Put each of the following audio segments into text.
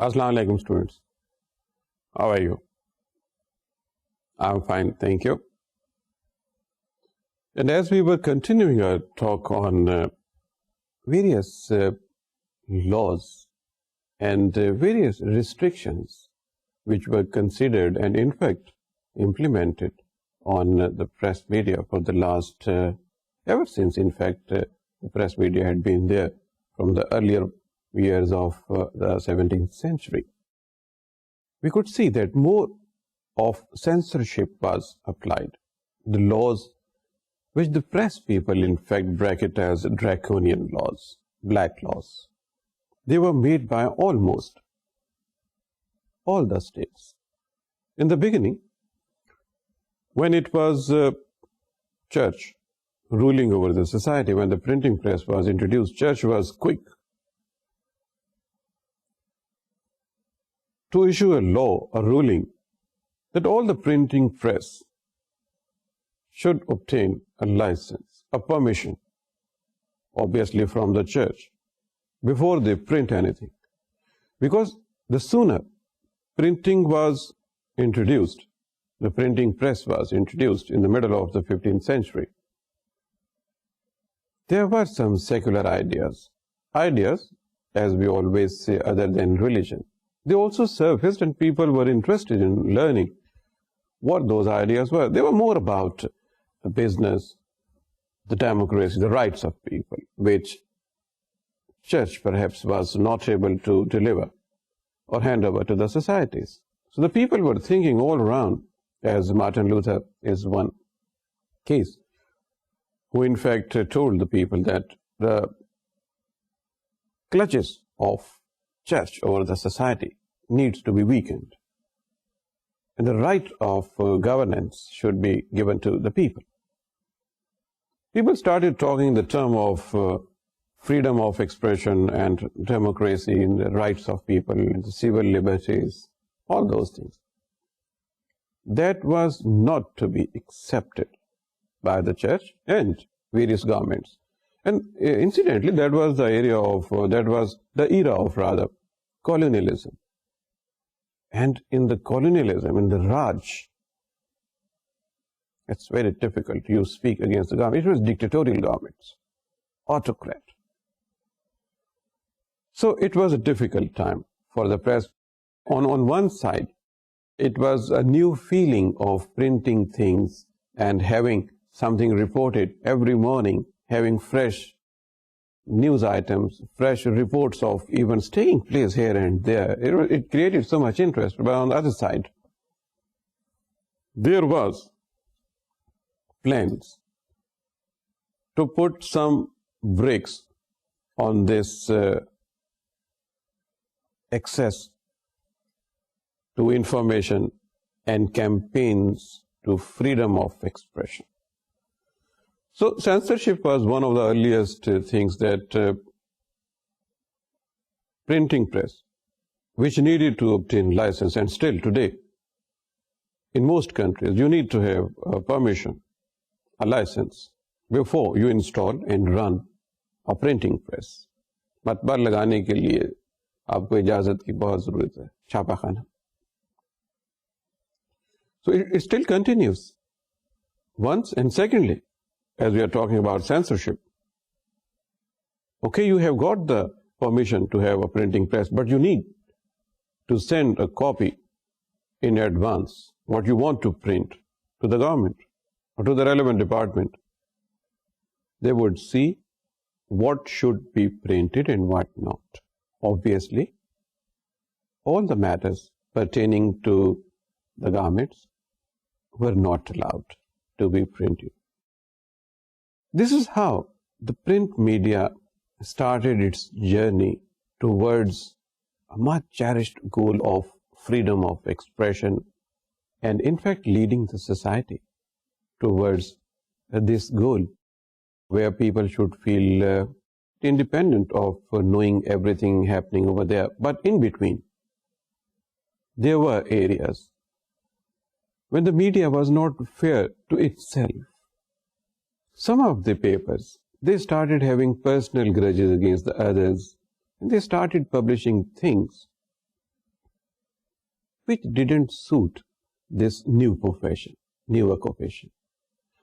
Assalamu alaikum, students. How are you? I'm fine, thank you. And as we were continuing our talk on various laws and various restrictions which were considered and in fact implemented on the press media for the last, ever since in fact the press media had been there from the earlier years of the 17th century, we could see that more of censorship was applied. The laws which the press people in fact bracket as draconian laws, black laws, they were made by almost all the states. In the beginning, when it was church ruling over the society, when the printing press was introduced, church was quick to issue a law, a ruling, that all the printing press should obtain a license, a permission, obviously from the church, before they print anything. Because the sooner printing was introduced, the printing press was introduced in the middle of the 15th century, there were some secular ideas, as we always say, other than religion. They also surfaced and people were interested in learning what those ideas were. They were more about the business, the democracy, the rights of people, which church perhaps was not able to deliver or hand over to the societies. So the people were thinking all around, as Martin Luther is one case, who in fact told the people that the clutches of church over the society needs to be weakened, and the right of governance should be given to the people. People started talking the term of freedom of expression and democracy and the rights of people, the civil liberties, all those things. That was not to be accepted by the church and various governments. And incidentally, that was the era of colonialism. And in the colonialism, in the Raj, it's very difficult. You speak against the government. It was dictatorial governments, autocrat. So it was a difficult time for the press. On one side, it was a new feeling of printing things and having something reported every morning, having fresh news items, fresh reports of events taking place here and there. It created so much interest. But on the other side, there was plans to put some brakes on this access to information and campaigns to freedom of expression. So censorship was one of the earliest things that printing press, which needed to obtain license, and still today, in most countries, you need to have a permission, a license, before you install and run a printing press. مطبع لگانے کے لیے آپ کو اجازت کی بہت ضرورت ہے, چھاپا خانہ. So it still continues. Once, and secondly, as we are talking about censorship, okay, you have got the permission to have a printing press, but you need to send a copy in advance, what you want to print, to the government or to the relevant department. They would see what should be printed and what not. Obviously, all the matters pertaining to the governments were not allowed to be printed. This is how the print media started its journey towards a much cherished goal of freedom of expression, and in fact leading the society towards this goal where people should feel independent of knowing everything happening over there. But in between, there were areas when the media was not fair to itself. Some of the papers, they started having personal grudges against the others, and they started publishing things which didn't suit this new profession, new occupation.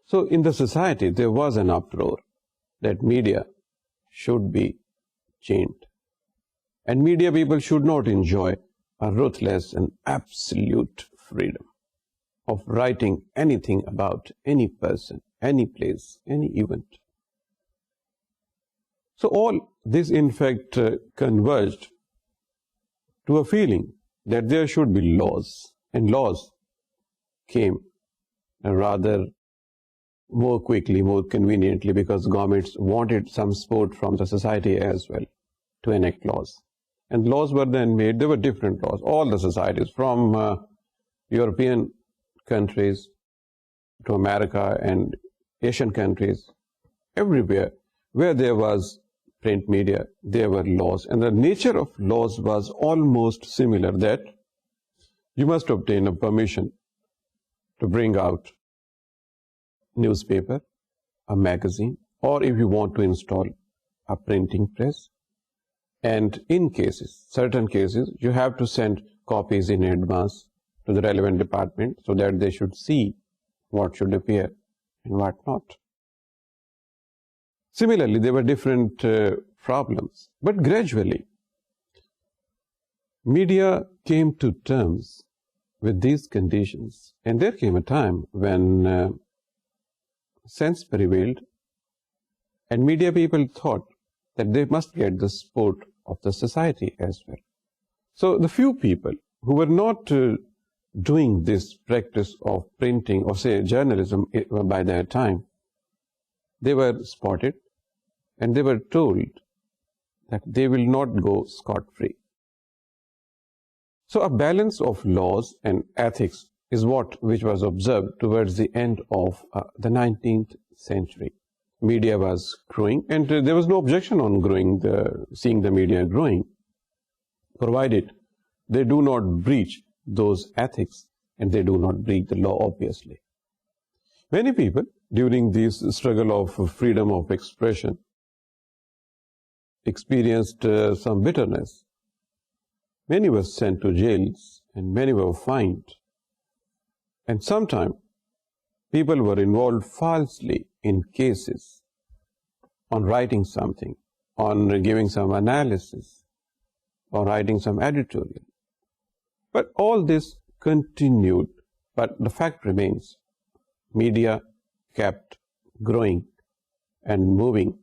So in the society, there was an uproar that media should be changed. And media people should not enjoy a ruthless and absolute freedom of writing anything about any person, any place, any event. So all this in fact converged to a feeling that there should be laws, and laws came rather more quickly, more conveniently, because governments wanted some support from the society as well to enact laws. And laws were then made. There were different laws. All the societies, from European countries to America and Asian countries, everywhere where there was print media, there were laws. And the nature of laws was almost similar, that you must obtain a permission to bring out newspaper, a magazine, or if you want to install a printing press. And in cases, certain cases, you have to send copies in advance to the relevant department so that they should see what should appear and what not. Similarly, there were different problems. But gradually, media came to terms with these conditions. And there came a time when sense prevailed, and media people thought that they must get the support of the society as well. So the few people who were not doing this practice of printing or say journalism by that time, they were spotted and they were told that they will not go scot-free. So a balance of laws and ethics is which was observed towards the end of the 19th century. Media was growing, and there was no objection on seeing the media growing, provided they do not breach those ethics and they do not breach the law, obviously. Many people during this struggle of freedom of expression experienced some bitterness. Many were sent to jails and many were fined. And sometimes people were involved falsely in cases on writing something, on giving some analysis, or writing some editorial. But all this continued, but the fact remains, media kept growing and moving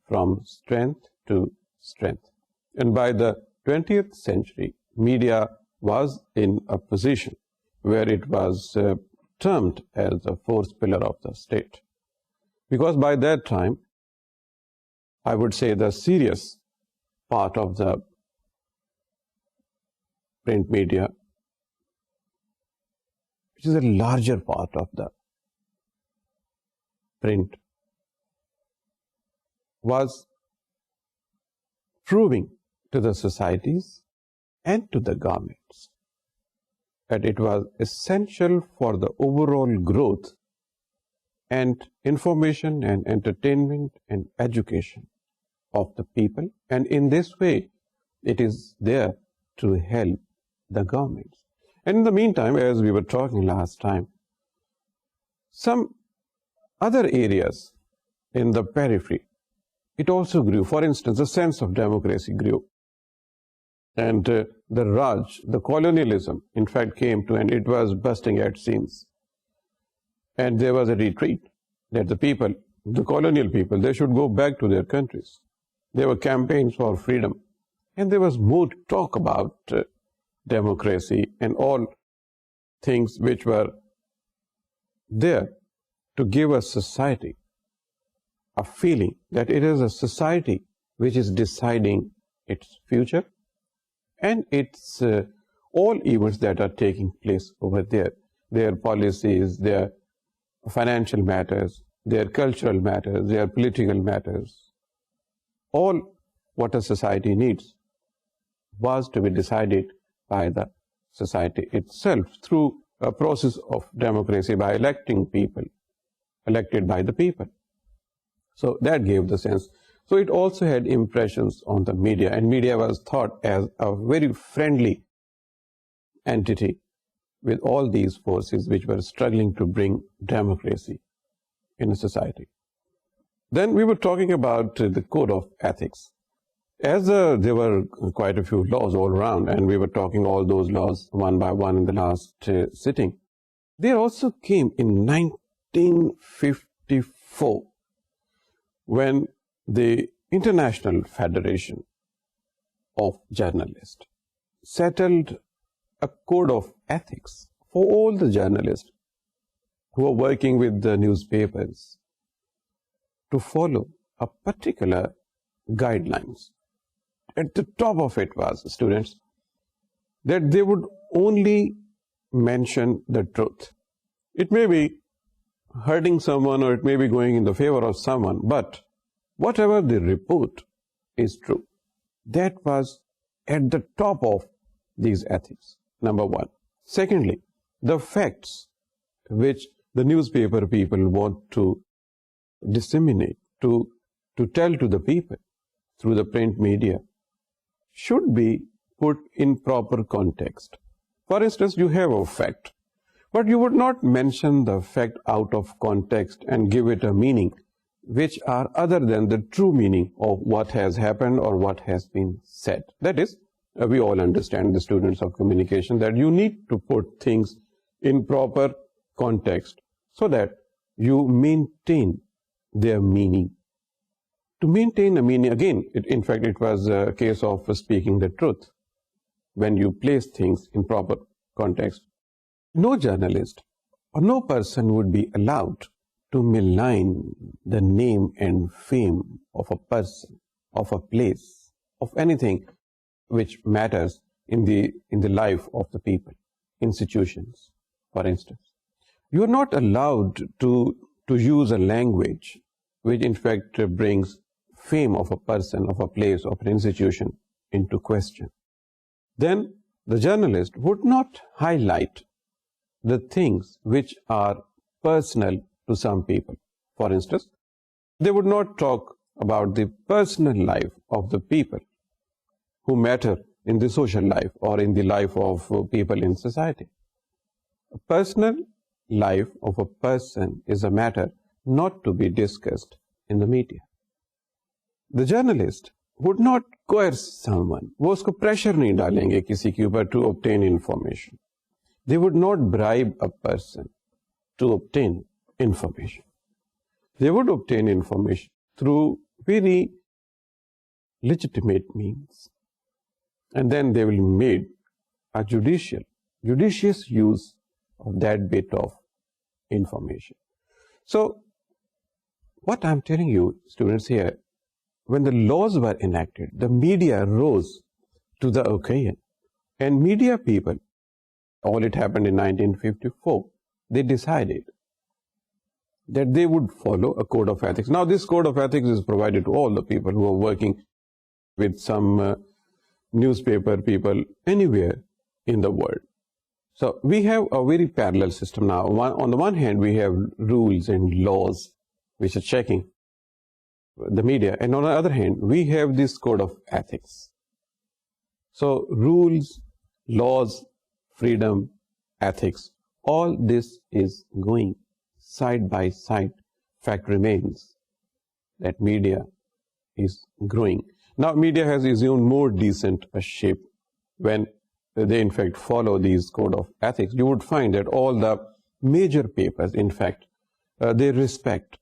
from strength to strength. And by the 20th century, media was in a position where it was termed as the fourth pillar of the state. Because by that time, I would say the serious part of the print media, which is a larger part of the print, was proving to the societies and to the governments that it was essential for the overall growth and information and entertainment and education of the people. And in this way, it is there to help the governments. And in the meantime, as we were talking last time, some other areas in the periphery, it also grew. For instance, the sense of democracy grew. And the Raj, the colonialism, in fact, came to, and it was bursting at seams. And there was a retreat that the people, the colonial people, they should go back to their countries. There were campaigns for freedom. And there was more talk about democracy and all things which were there to give a society a feeling that it is a society which is deciding its future and its all events that are taking place over there, their policies, their financial matters, their cultural matters, their political matters, all what a society needs was to be decided by the society itself through a process of democracy by electing people, elected by the people. So that gave the sense. So it also had impressions on the media, and media was thought as a very friendly entity with all these forces which were struggling to bring democracy in a society. Then we were talking about the code of ethics. As there were quite a few laws all around, and we were talking all those laws one by one in the last sitting, there also came in 1954 when the International Federation of Journalists settled a code of ethics for all the journalists who are working with the newspapers to follow a particular guidelines. At the top of it was, students, that they would only mention the truth. It may be hurting someone or it may be going in the favor of someone, but whatever they report is true. That was at the top of these ethics, number one. Secondly, the facts which the newspaper people want to disseminate, to tell to the people through the print media, should be put in proper context. For instance, you have a fact, but you would not mention the fact out of context and give it a meaning which are other than the true meaning of what has happened or what has been said. That is, we all understand, the students of communication, that you need to put things in proper context so that you maintain their meaning. To maintain a meaning, again, in fact, it was a case of speaking the truth. When you place things in proper context, no journalist or no person would be allowed to malign the name and fame of a person, of a place, of anything which matters in the life of the people, institutions, for instance. You are not allowed to use a language which in fact brings fame of a person, of a place, of an institution into question. Then the journalist would not highlight the things which are personal to some people. For instance, they would not talk about the personal life of the people who matter in the social life or in the life of people in society. A personal life of a person is a matter not to be discussed in the media. The journalist would not coerce someone. وہ اس کو pressure نہیں ڈالیں گے کسی کے اوپر to obtain information. They would not bribe a person to obtain information. They would obtain information through very legitimate means. And then they will make a judicious use of that bit of information. So, what I'm telling you, students, here, when the laws were enacted, the media rose to the occasion. And media people, all it happened in 1954, they decided that they would follow a code of ethics. Now, this code of ethics is provided to all the people who are working with some newspaper people anywhere in the world. So, we have a very parallel system now. On the one hand, we have rules and laws which are checking the media, and on the other hand, we have this code of ethics. So, rules, laws, freedom, ethics, all this is going side by side. Fact remains that media is growing. Now, media has assumed more decent a shape when they in fact follow these code of ethics. You would find that all the major papers, in fact, they respect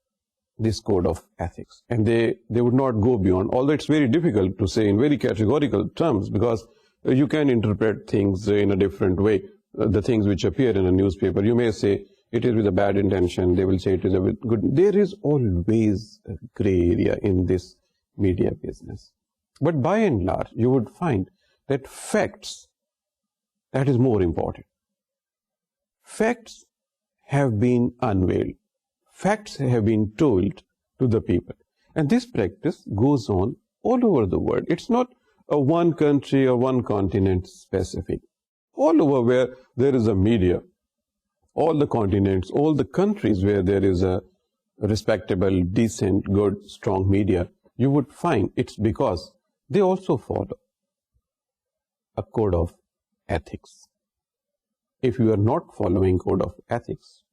this code of ethics, and they would not go beyond, although it's very difficult to say in very categorical terms, because you can interpret things in a different way. The things which appear in a newspaper, you may say it is with a bad intention, they will say it is with good. There is always a gray area in this media business. But by and large, you would find that facts, that is more important. Facts have been unveiled. Facts have been told to the people. And this practice goes on all over the world. It's not a one country or one continent specific. All over where there is a media, all the continents, all the countries where there is a respectable, decent, good, strong media, you would find it's because they also follow a code of ethics. if you are not following code of ethics,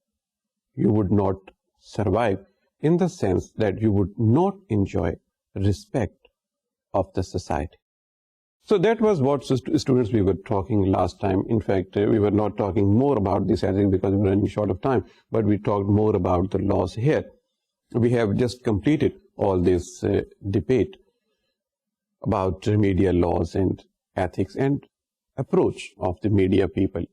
you would not survive, in the sense that you would not enjoy respect of the society. So that was what students we were talking last time. In fact, we were not talking more about this ethics because we were running short of time, but we talked more about the laws here. We have just completed all this debate about media laws and ethics and approach of the media people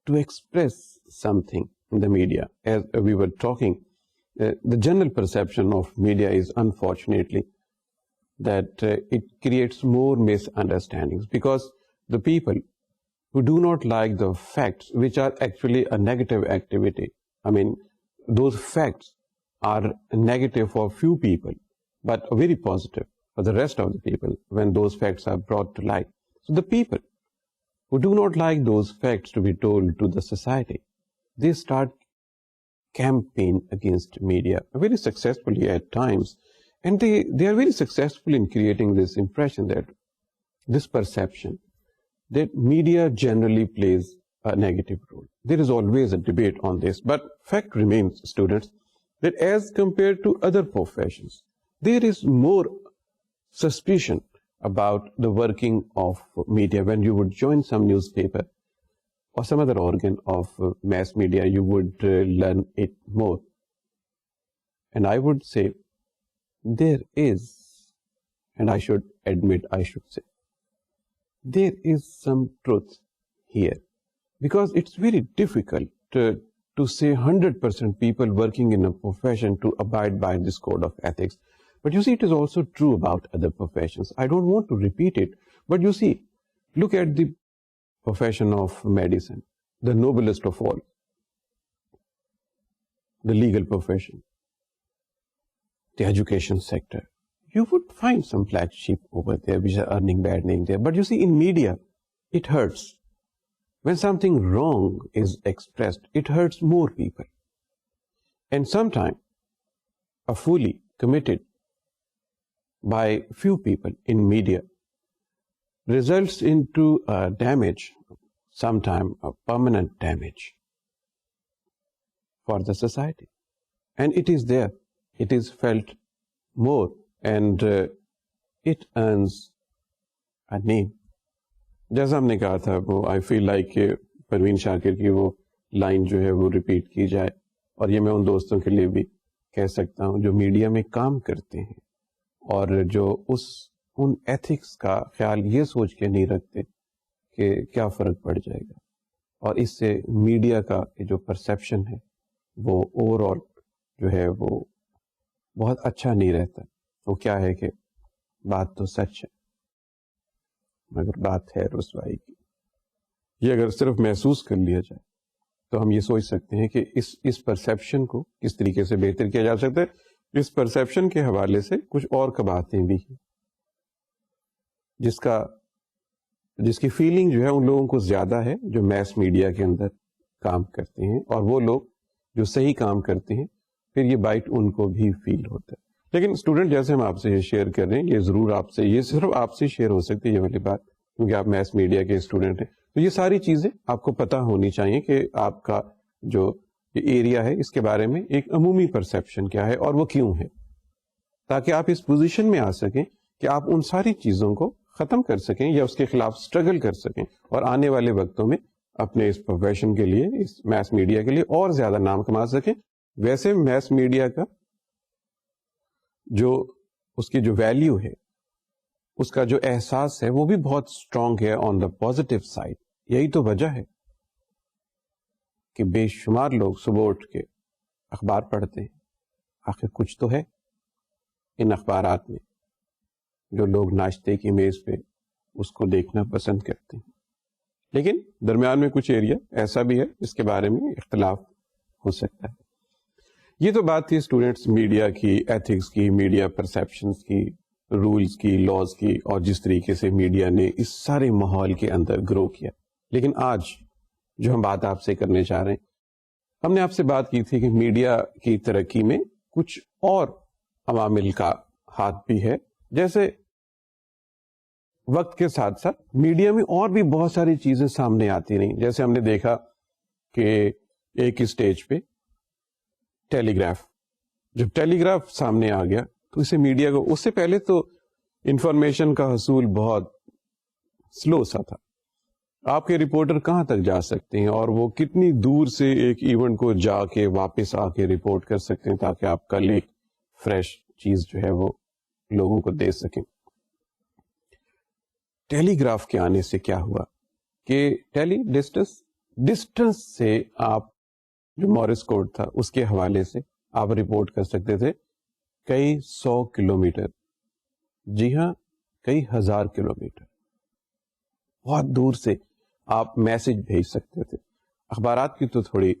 to express something in the media. As we were talking, the general perception of media is unfortunately that it creates more misunderstandings, because the people who do not like the facts, which are actually a negative activity, I mean, those facts are negative for few people, but very positive for the rest of the people when those facts are brought to light. So the people who do not like those facts to be told to the society, they start campaign against media very successfully at times. And they are very successful in creating this impression, that this perception that media generally plays a negative role. There is always a debate on this, but fact remains, students, that as compared to other professions, there is more suspicion about the working of media. When you would join some newspaper or some other organ of mass media, you would learn it more. And I would say there is, and I should admit, there is some truth here, because it's very difficult to say 100% people working in a profession to abide by this code of ethics. But you see, it is also true about other professions. I don't want to repeat it, but you see, look at the profession of medicine, the noblest of all, the legal profession, the education sector. You would find some black sheep over there which are earning bad name there. But you see, in media, it hurts. When something wrong is expressed, it hurts more people. And sometimes a fully committed by few people in media results into a damage, sometimes a permanent damage for the society. And it is there. It is felt more, and it earns a name. جیسا ہم نے کہا تھا, وہ آئی feel like کہ پروین شاکر کی وہ line جو ہے وہ ریپیٹ کی جائے, اور یہ میں ان دوستوں کے لیے بھی کہہ سکتا ہوں جو میڈیا میں کام کرتے ہیں اور جو ان ایتھکس کا خیال یہ سوچ کے نہیں رکھتے کہ کیا فرق پڑ جائے گا, اور اس سے میڈیا کا جو پرسیپشن ہے وہ اوور آل جو ہے وہ بہت اچھا نہیں رہتا. وہ کیا ہے کہ بات تو سچ ہے مگر بات ہے رسوائی کی. یہ اگر صرف محسوس کر لیا جائے تو ہم یہ سوچ سکتے ہیں کہ اس پرسیپشن کو کس طریقے سے بہتر کیا جا سکتا ہے. اس پرسیپشن کے حوالے سے کچھ اور باتیں بھی ہیں جس کی فیلنگ جو ہے ان لوگوں کو زیادہ ہے جو میس میڈیا کے اندر کام کرتے ہیں, اور وہ لوگ جو صحیح کام کرتے ہیں پھر یہ بائٹ ان کو بھی فیل ہوتا ہے. لیکن اسٹوڈنٹ, جیسے ہم آپ سے یہ شیئر کر رہے ہیں, یہ ضرور یہ صرف آپ سے شیئر ہو سکتی ہے یہ والی بات, کیونکہ آپ میس میڈیا کے اسٹوڈنٹ ہیں. تو یہ ساری چیزیں آپ کو پتہ ہونی چاہیے کہ آپ کا جو ایریا ہے اس کے بارے میں ایک عمومی پرسیپشن کیا ہے اور وہ کیوں ہے, تاکہ آپ اس پوزیشن میں آ سکیں کہ آپ ان ساری چیزوں کو ختم کر سکیں یا اس کے خلاف سٹرگل کر سکیں, اور آنے والے وقتوں میں اپنے اس پروفیشن کے لیے, اس میس میڈیا کے لیے اور زیادہ نام کما سکیں. ویسے میس میڈیا کا جو اس کی جو ویلیو ہے, اس کا جو احساس ہے وہ بھی بہت اسٹرانگ ہے آن دا پازیٹیو سائڈ. یہی تو وجہ ہے کہ بے شمار لوگ صبح اٹھ کے اخبار پڑھتے ہیں. آخر کچھ تو ہے ان اخبارات میں جو لوگ ناشتے کی میز پہ اس کو دیکھنا پسند کرتے ہیں. لیکن درمیان میں کچھ ایریا ایسا بھی ہے جس کے بارے میں اختلاف ہو سکتا ہے. یہ تو بات تھی اسٹوڈینٹس میڈیا کی, ایتھکس کی, میڈیا پرسیپشنز کی, رولز کی, لاز کی, اور جس طریقے سے میڈیا نے اس سارے ماحول کے اندر گرو کیا. لیکن آج جو ہم بات آپ سے کرنے چاہ رہے ہیں, ہم نے آپ سے بات کی تھی کہ میڈیا کی ترقی میں کچھ اور عوامل کا ہاتھ بھی ہے, جیسے وقت کے ساتھ ساتھ میڈیا میں اور بھی بہت ساری چیزیں سامنے آتی رہیں. جیسے ہم نے دیکھا کہ ایک اسٹیج پہ ٹیلی گراف، جب ٹیلی گراف سامنے آ گیا تو اسے میڈیا کو، اس سے پہلے تو انفارمیشن کا حصول بہت سلو سا تھا. آپ کے رپورٹر کہاں تک جا سکتے ہیں اور وہ کتنی دور سے ایک ایونٹ کو جا کے واپس آ کے رپورٹ کر سکتے ہیں تاکہ آپ کل ایک فریش چیز جو ہے وہ لوگوں کو دے سکیں. ٹیلی گراف کے آنے سے کیا ہوا کہ ڈسٹنس سے آپ جو مورس کوڈ تھا اس کے حوالے سے آپ رپورٹ کر سکتے تھے کئی 100 کلومیٹر، جی ہاں کئی ہزار کلومیٹر، بہت دور سے آپ میسج بھیج سکتے تھے. اخبارات کی تو تھوڑی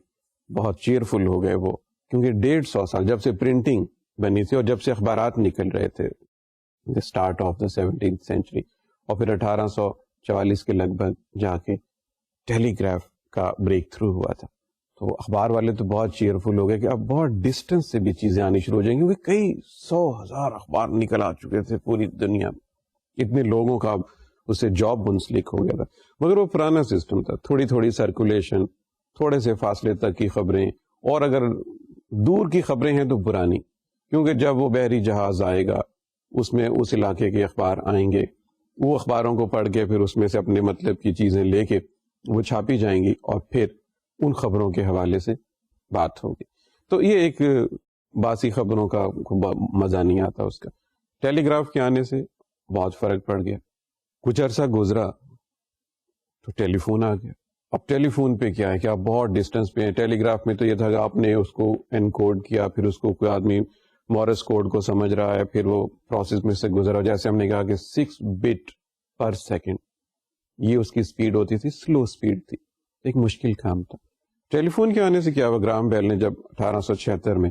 بہت چیئرفل ہو گئے وہ، کیونکہ 150 سال جب سے پرنٹنگ بنی تھی اور جب سے اخبارات نکل رہے تھے start of the 17th century, اور پھر 1844 کے لگ بھگ جا کے ٹیلی گراف کا بریک تھرو ہوا تھا. تو اخبار والے تو بہت چیئرفل ہو گئے کہ اب بہت ڈسٹینس سے بھی چیزیں آنی شروع ہو جائیں گی، کیونکہ کئی 100,000 اخبار نکل آ چکے تھے پوری دنیا میں. اتنے لوگوں کا اس سے جاب منسلک ہو گیا تھا. مگر وہ پرانا سسٹم تھا، تھوڑی تھوڑی سرکولیشن، تھوڑے سے فاصلے تک کی خبریں، اور اگر دور کی خبریں ہیں تو پرانی، کیونکہ جب وہ بحری جہاز آئے گا اس میں اس علاقے کے اخبار آئیں گے، وہ اخباروں کو پڑھ کے پھر اس میں سے اپنے مطلب کی چیزیں لے کے وہ چھاپی جائیں گی اور پھر ان خبروں کے حوالے سے بات ہوگی. تو یہ ایک باسی خبروں کا مزہ نہیں آتا اس کا. ٹیلی گراف کے آنے سے بہت فرق پڑ گیا. کچھ عرصہ گزرا تو ٹیلی فون آ گیا. اب ٹیلی فون پہ کیا ہے کہ آپ بہت ڈسٹینس پہ ہیں. ٹیلی گراف میں تو یہ تھا کہ آپ نے اس کو انکوڈ کیا، پھر اس کو کوئی آدمی مورس کوڈ کو سمجھ رہا ہے، پھر وہ پروسیس میں سے گزرا. جیسے ہم نے کہا کہ 6 بٹ پر سیکنڈ، یہ اس کی سپیڈ ہوتی تھی، سلو سپیڈ تھی، ایک مشکل کام تھا. ٹیلی فون کے آنے سے کیا ہوا، گرام بیل نے جب 1876 میں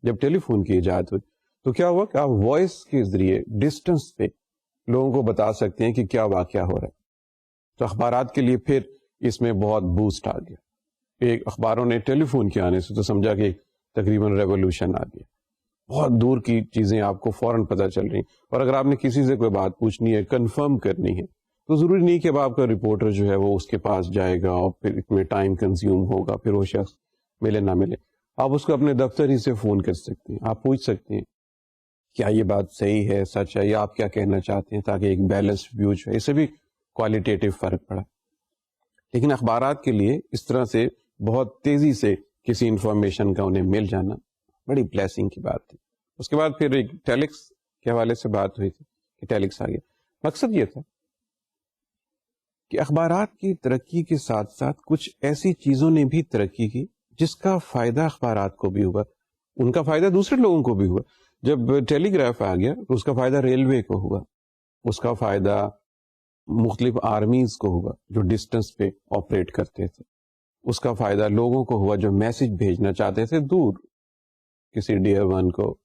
جب ٹیلی فون کی ایجاد ہوئی تو کیا ہوا کہ آپ وائس کے ذریعے ڈسٹینس پہ لوگوں کو بتا سکتے ہیں کہ کیا واقعہ ہو رہا ہے. تو اخبارات کے لیے پھر اس میں بہت بوسٹ آ گیا. ایک اخباروں نے ٹیلی فون کے آنے سے تو سمجھا کہ تقریباً ریولوشن آ گیا. بہت دور کی چیزیں آپ کو فوراً پتہ چل رہی ہیں، اور اگر آپ نے کسی سے کوئی بات پوچھنی ہے، کنفرم کرنی ہے، تو ضروری نہیں کہ اب آپ کا رپورٹر جو ہے وہ اس کے پاس جائے گا اور پھر اس میں ٹائم کنزیوم ہوگا، پھر وہ شخص ملے نہ ملے. آپ اس کو اپنے دفتر ہی سے فون کر سکتے ہیں، آپ پوچھ سکتے ہیں کیا یہ بات صحیح ہے، سچ ہے، یا آپ کیا کہنا چاہتے ہیں، تاکہ ایک بیلنس ویو جو ہے. اس سے بھی کوالٹیٹیو فرق پڑا. لیکن اخبارات کے لیے اس طرح سے بہت تیزی سے کسی انفارمیشن کا انہیں مل جانا بڑی بلیسنگ کی بات تھی. اس کے بعد پھر ایک ٹیلیکس کے حوالے سے بات ہوئی تھی کہ ٹیلیکس آ گیا. مقصد یہ تھا کہ اخبارات کی ترقی کے ساتھ ساتھ کچھ ایسی چیزوں نے بھی ترقی کی جس کا فائدہ اخبارات کو بھی ہوا، ان کا فائدہ دوسرے لوگوں کو بھی ہوا. جب ٹیلی گراف آ گیا تو اس کا فائدہ ریلوے کو ہوا، اس کا فائدہ مختلف آرمیز کو ہوا جو ڈسٹینس پہ آپریٹ کرتے تھے، اس کا فائدہ لوگوں کو ہوا جو میسج بھیجنا چاہتے تھے دور. کسی ڈیئر ون کو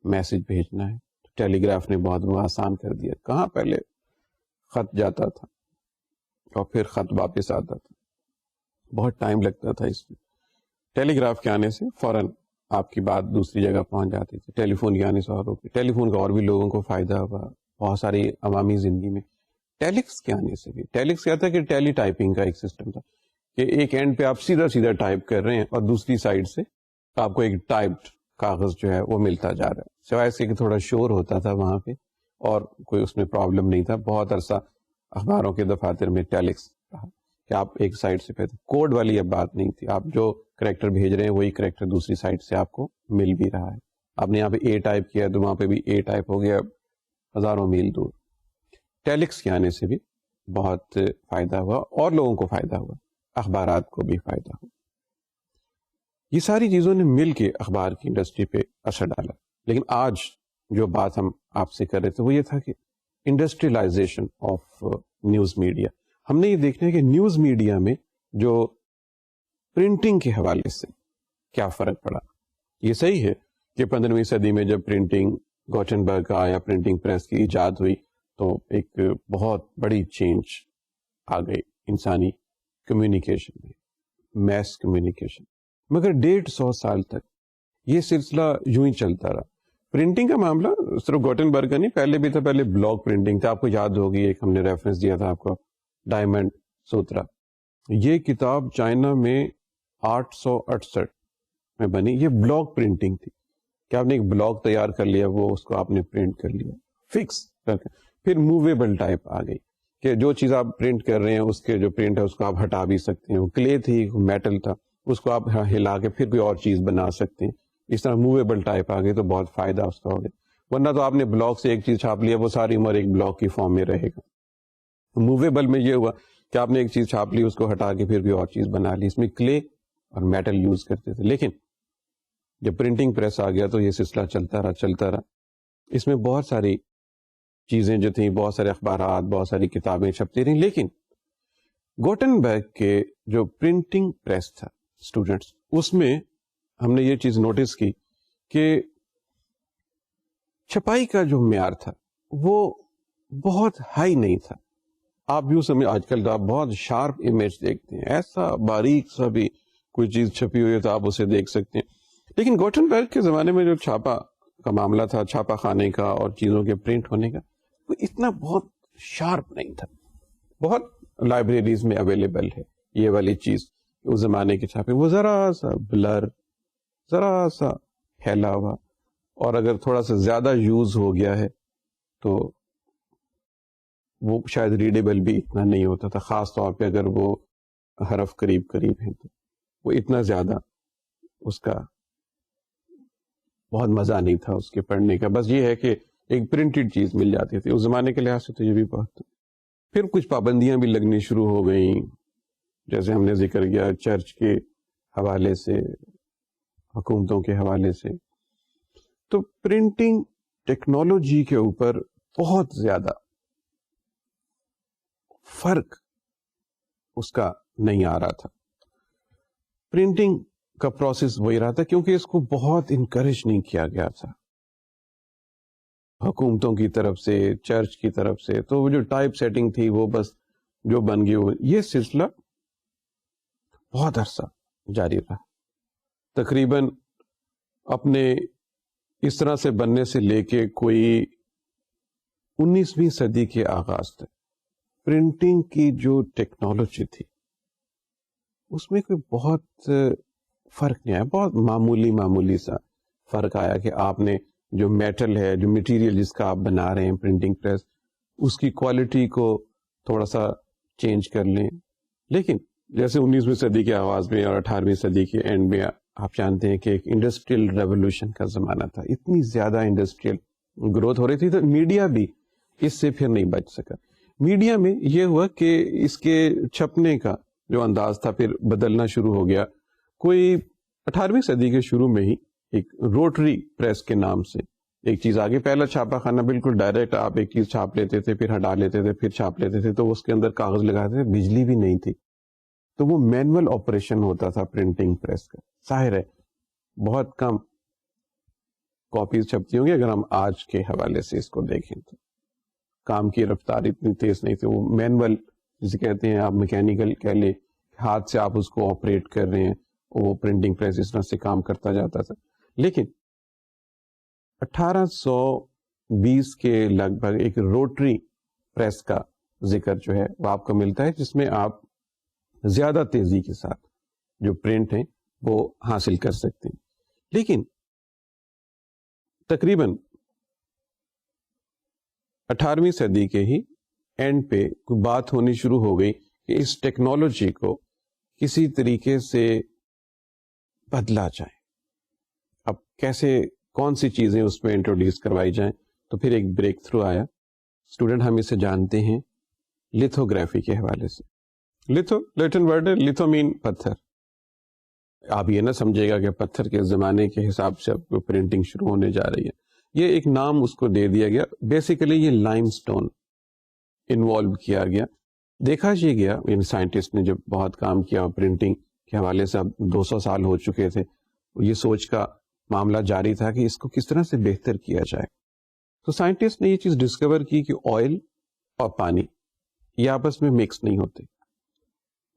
میسج بھیجنا ہے تو ٹیلی گراف نے بہت وہ آسان کر دیا. کہاں پہلے خط جاتا تھا اور پھر خط واپس آتا تھا، بہت ٹائم لگتا تھا اس میں. ٹیلی گراف کے آنے سے فوراً آپ کی بات دوسری جگہ پہنچ جاتی تھی. ٹیلی فون کے آنے سے اور ٹیلی فون کا اور بھی لوگوں کو فائدہ ہوا بہت ساری عوامی زندگی میں. ٹیلیکس کے آنے سے بھی، ٹیلیکس کیا تھا کہ ٹیلی ٹائپنگ کا ایک سسٹم تھا کہ ایک اینڈ پہ آپ سیدھا سیدھا ٹائپ کر رہے ہیں اور دوسری سائڈ سے آپ کو ایک ٹائپڈ کاغذ جو ہے وہ ملتا جا رہا ہے. سوائے سے کہ تھوڑا شور ہوتا تھا وہاں پہ اور کوئی اس میں پرابلم نہیں تھا. بہت عرصہ اخباروں کے دفاتر میں ٹیلیکس رہا کہ آپ ایک سائڈ سے پہلے کوڈ والی اب بات نہیں تھی. آپ جو کریکٹر بھیج رہے ہیں وہی کریکٹر دوسری سائڈ سے آپ کو مل بھی رہا ہے. آپ نے یہاں پہ اے ٹائپ کیا تو وہاں پہ بھی اے ٹائپ ہو گیا ہزاروں میل دور. ٹیلیکس کے آنے سے بھی بہت فائدہ ہوا اور لوگوں کو فائدہ ہوا، اخبارات کو بھی فائدہ ہوا. یہ ساری چیزوں نے مل کے اخبار کی انڈسٹری پہ اثر ڈالا. لیکن آج جو بات ہم آپ سے کر رہے تھے وہ یہ تھا کہ انڈسٹریلائزیشن آف نیوز میڈیا. ہم نے یہ دیکھنا ہے کہ نیوز میڈیا میں جو پرنٹنگ کے حوالے سے کیا فرق پڑا. یہ صحیح ہے کہ 15ویں صدی میں جب پرنٹنگ گوٹنبرگ کا آیا، پرنٹنگ پریس کی ایجاد ہوئی تو ایک بہت بڑی چینج آ گئی انسانی کمیونیکیشن میں، میس کمیونیکیشن. مگر 150 سال تک یہ سلسلہ یوں ہی چلتا رہا. پرنٹنگ کا معاملہ صرف گوٹنبرگ کا نہیں، پہلے بھی تھا. پہلے بلاک پرنٹنگ تھا. آپ کو یاد ہوگی ایک ہم نے ریفرنس دیا تھا آپ کو، ڈائمنڈ سوترا. یہ کتاب چائنا میں 868 میں بنی. یہ بلاک پرنٹنگ تھی کہ آپ نے ایک بلاک تیار کر لیا، وہ اس کو آپ نے پرنٹ کر لیا فکس کر کے. پھر موویبل ٹائپ آ گئی کہ جو چیز آپ پرنٹ کر رہے ہیں اس کے جو پرنٹ ہے اس کو آپ ہٹا بھی سکتے ہیں. وہ کلے تھی، میٹل تھا، اس کو آپ ہلا کے پھر کوئی اور چیز بنا سکتے ہیں. اس طرح موویبل ٹائپ آ گئی تو بہت فائدہ اس کا ہو گیا. ورنہ تو آپ نے بلاک سے ایک چیز چھاپ لیا، وہ ساری عمر ایک بلاک کی فارم میں رہے گا. موویبل میں یہ ہوا کہ آپ نے ایک چیز چھاپ لی، اس کو ہٹا کے پھر کوئی اور چیز بنا لی. اس میں کلے اور میٹل یوز کرتے تھے. لیکن جب پرنٹنگ پریس آ گیا تو یہ سلسلہ چلتا رہا. اس میں بہت ساری چیزیں جو تھیں، بہت سارے اخبارات، بہت ساری کتابیں چھپتی رہیں. لیکن گوٹنبرگ کے جو پرنٹنگ پریس تھا اسٹوڈنٹس، اس میں ہم نے یہ چیز نوٹس کی کہ چھپائی کا جو معیار تھا وہ بہت ہائی نہیں تھا. آپ یوں سمجھ، آج کل تو آپ بہت شارپ امیج دیکھتے ہیں، ایسا باریک سا بھی کوئی چیز چھپی ہوئی ہے تو آپ اسے دیکھ سکتے ہیں. لیکن گوٹنبرگ کے زمانے میں جو چھاپا کا معاملہ تھا، چھاپا خانے کا اور چیزوں کے پرنٹ ہونے کا، وہ اتنا بہت شارپ نہیں تھا. بہت لائبریریز میں اویلیبل ہے یہ والی چیز. اس زمانے کے چھاپے وہ ذرا سا بلر، ذرا سا پھیلا ہوا، اور اگر تھوڑا سا زیادہ یوز ہو گیا ہے تو وہ شاید ریڈیبل بھی اتنا نہیں ہوتا تھا. خاص طور پہ اگر وہ حرف قریب ہیں تو وہ اتنا زیادہ اس کا بہت مزہ نہیں تھا اس کے پڑھنے کا. بس یہ ہے کہ ایک پرنٹڈ چیز مل جاتی تھی اس زمانے کے لحاظ سے، تو یہ بھی بہت. پھر کچھ پابندیاں بھی لگنی شروع ہو گئیں، جیسے ہم نے ذکر کیا چرچ کے حوالے سے، حکومتوں کے حوالے سے. تو پرنٹنگ ٹیکنالوجی کے اوپر بہت زیادہ فرق اس کا نہیں آ رہا تھا. پرنٹنگ کا پروسیس وہی رہا تھا کیونکہ اس کو بہت انکریج نہیں کیا گیا تھا حکومتوں کی طرف سے، چرچ کی طرف سے. تو وہ جو ٹائپ سیٹنگ تھی وہ بس جو بن گئی وہ. یہ سلسلہ بہت عرصہ جاری رہا، تقریباً اپنے اس طرح سے بننے سے لے کے کوئی 19ویں صدی کے آغاز تک پرنٹنگ کی جو ٹیکنالوجی تھی اس میں کوئی بہت فرق نہیں آیا. بہت معمولی سا فرق آیا کہ آپ نے جو میٹل ہے، جو مٹیریل جس کا آپ بنا رہے ہیں پرنٹنگ پریس، اس کی کوالٹی کو تھوڑا سا چینج کر لیں. لیکن جیسے 19ویں صدی کے آغاز میں اور 18ویں صدی کے اینڈ میں آپ جانتے ہیں کہ ایک انڈسٹریل ریولوشن کا زمانہ تھا. اتنی زیادہ انڈسٹریل گروتھ ہو رہی تھی تو میڈیا بھی اس سے پھر نہیں بچ سکا. میڈیا میں یہ ہوا کہ اس کے چھپنے کا جو انداز تھا پھر بدلنا شروع ہو گیا. کوئی 18ویں صدی کے شروع میں ہی ایک روٹری پریس کے نام سے ایک چیز آگے. پہلا چھاپا خانہ بالکل ڈائریکٹ آپ ایک چیز چھاپ لیتے تھے، پھر ہٹا لیتے تھے، پھر چھاپ لیتے تھے، تو اس کے اندر کاغذ لگاتے تھے. بجلی بھی نہیں تھی تو وہ مینول آپریشن ہوتا تھا پرنٹنگ پریس کا. ظاہر ہے بہت کم کاپیز چھپتی ہوں گی اگر ہم آج کے حوالے سے اس کو دیکھیں تو. کام کی رفتار اتنی تیز نہیں تھی. وہ مینول جسے کہتے ہیں آپ، میکینیکل کہہ لیں، ہاتھ سے آپ اس کو آپریٹ کر رہے ہیں، وہ پرنٹنگ پریس اس طرح سے کام کرتا جاتا تھا. لیکن 1820 کے لگ بھگ ایک روٹری پریس کا ذکر جو ہے وہ آپ کو ملتا ہے، جس میں آپ زیادہ تیزی کے ساتھ جو پرنٹ ہیں وہ حاصل کر سکتے ہیں. لیکن تقریباً 18ویں صدی کے ہی اینڈ پہ کوئی بات ہونی شروع ہو گئی کہ اس ٹیکنالوجی کو کسی طریقے سے بدلا جائے. اب کیسے، کون سی چیزیں اس میں انٹروڈیوس کروائی جائیں. تو پھر ایک بریک تھرو آیا. اسٹوڈنٹ ہم اسے جانتے ہیں لتھوگرافی کے حوالے سے. لتھو لیٹن ورڈ ہے، لتھو مین پتھر. آپ یہ نہ سمجھے گا کہ پتھر کے زمانے کے حساب سے اب کوئی پرنٹنگ شروع ہونے جا رہی ہے. یہ ایک نام اس کو دے دیا گیا. بیسیکلی یہ لائم سٹون انوالو کیا گیا. دیکھا یہ گیا، یعنی سائنٹسٹ نے جب بہت کام کیا پرنٹنگ کے حوالے سے، اب 200 سال ہو چکے تھے، یہ سوچ کا معاملہ جاری تھا کہ اس کو کس طرح سے بہتر کیا جائے. تو سائنٹسٹ نے یہ چیز ڈسکور کی کہ آئل اور پانی یہ آپس میں مکس نہیں ہوتے.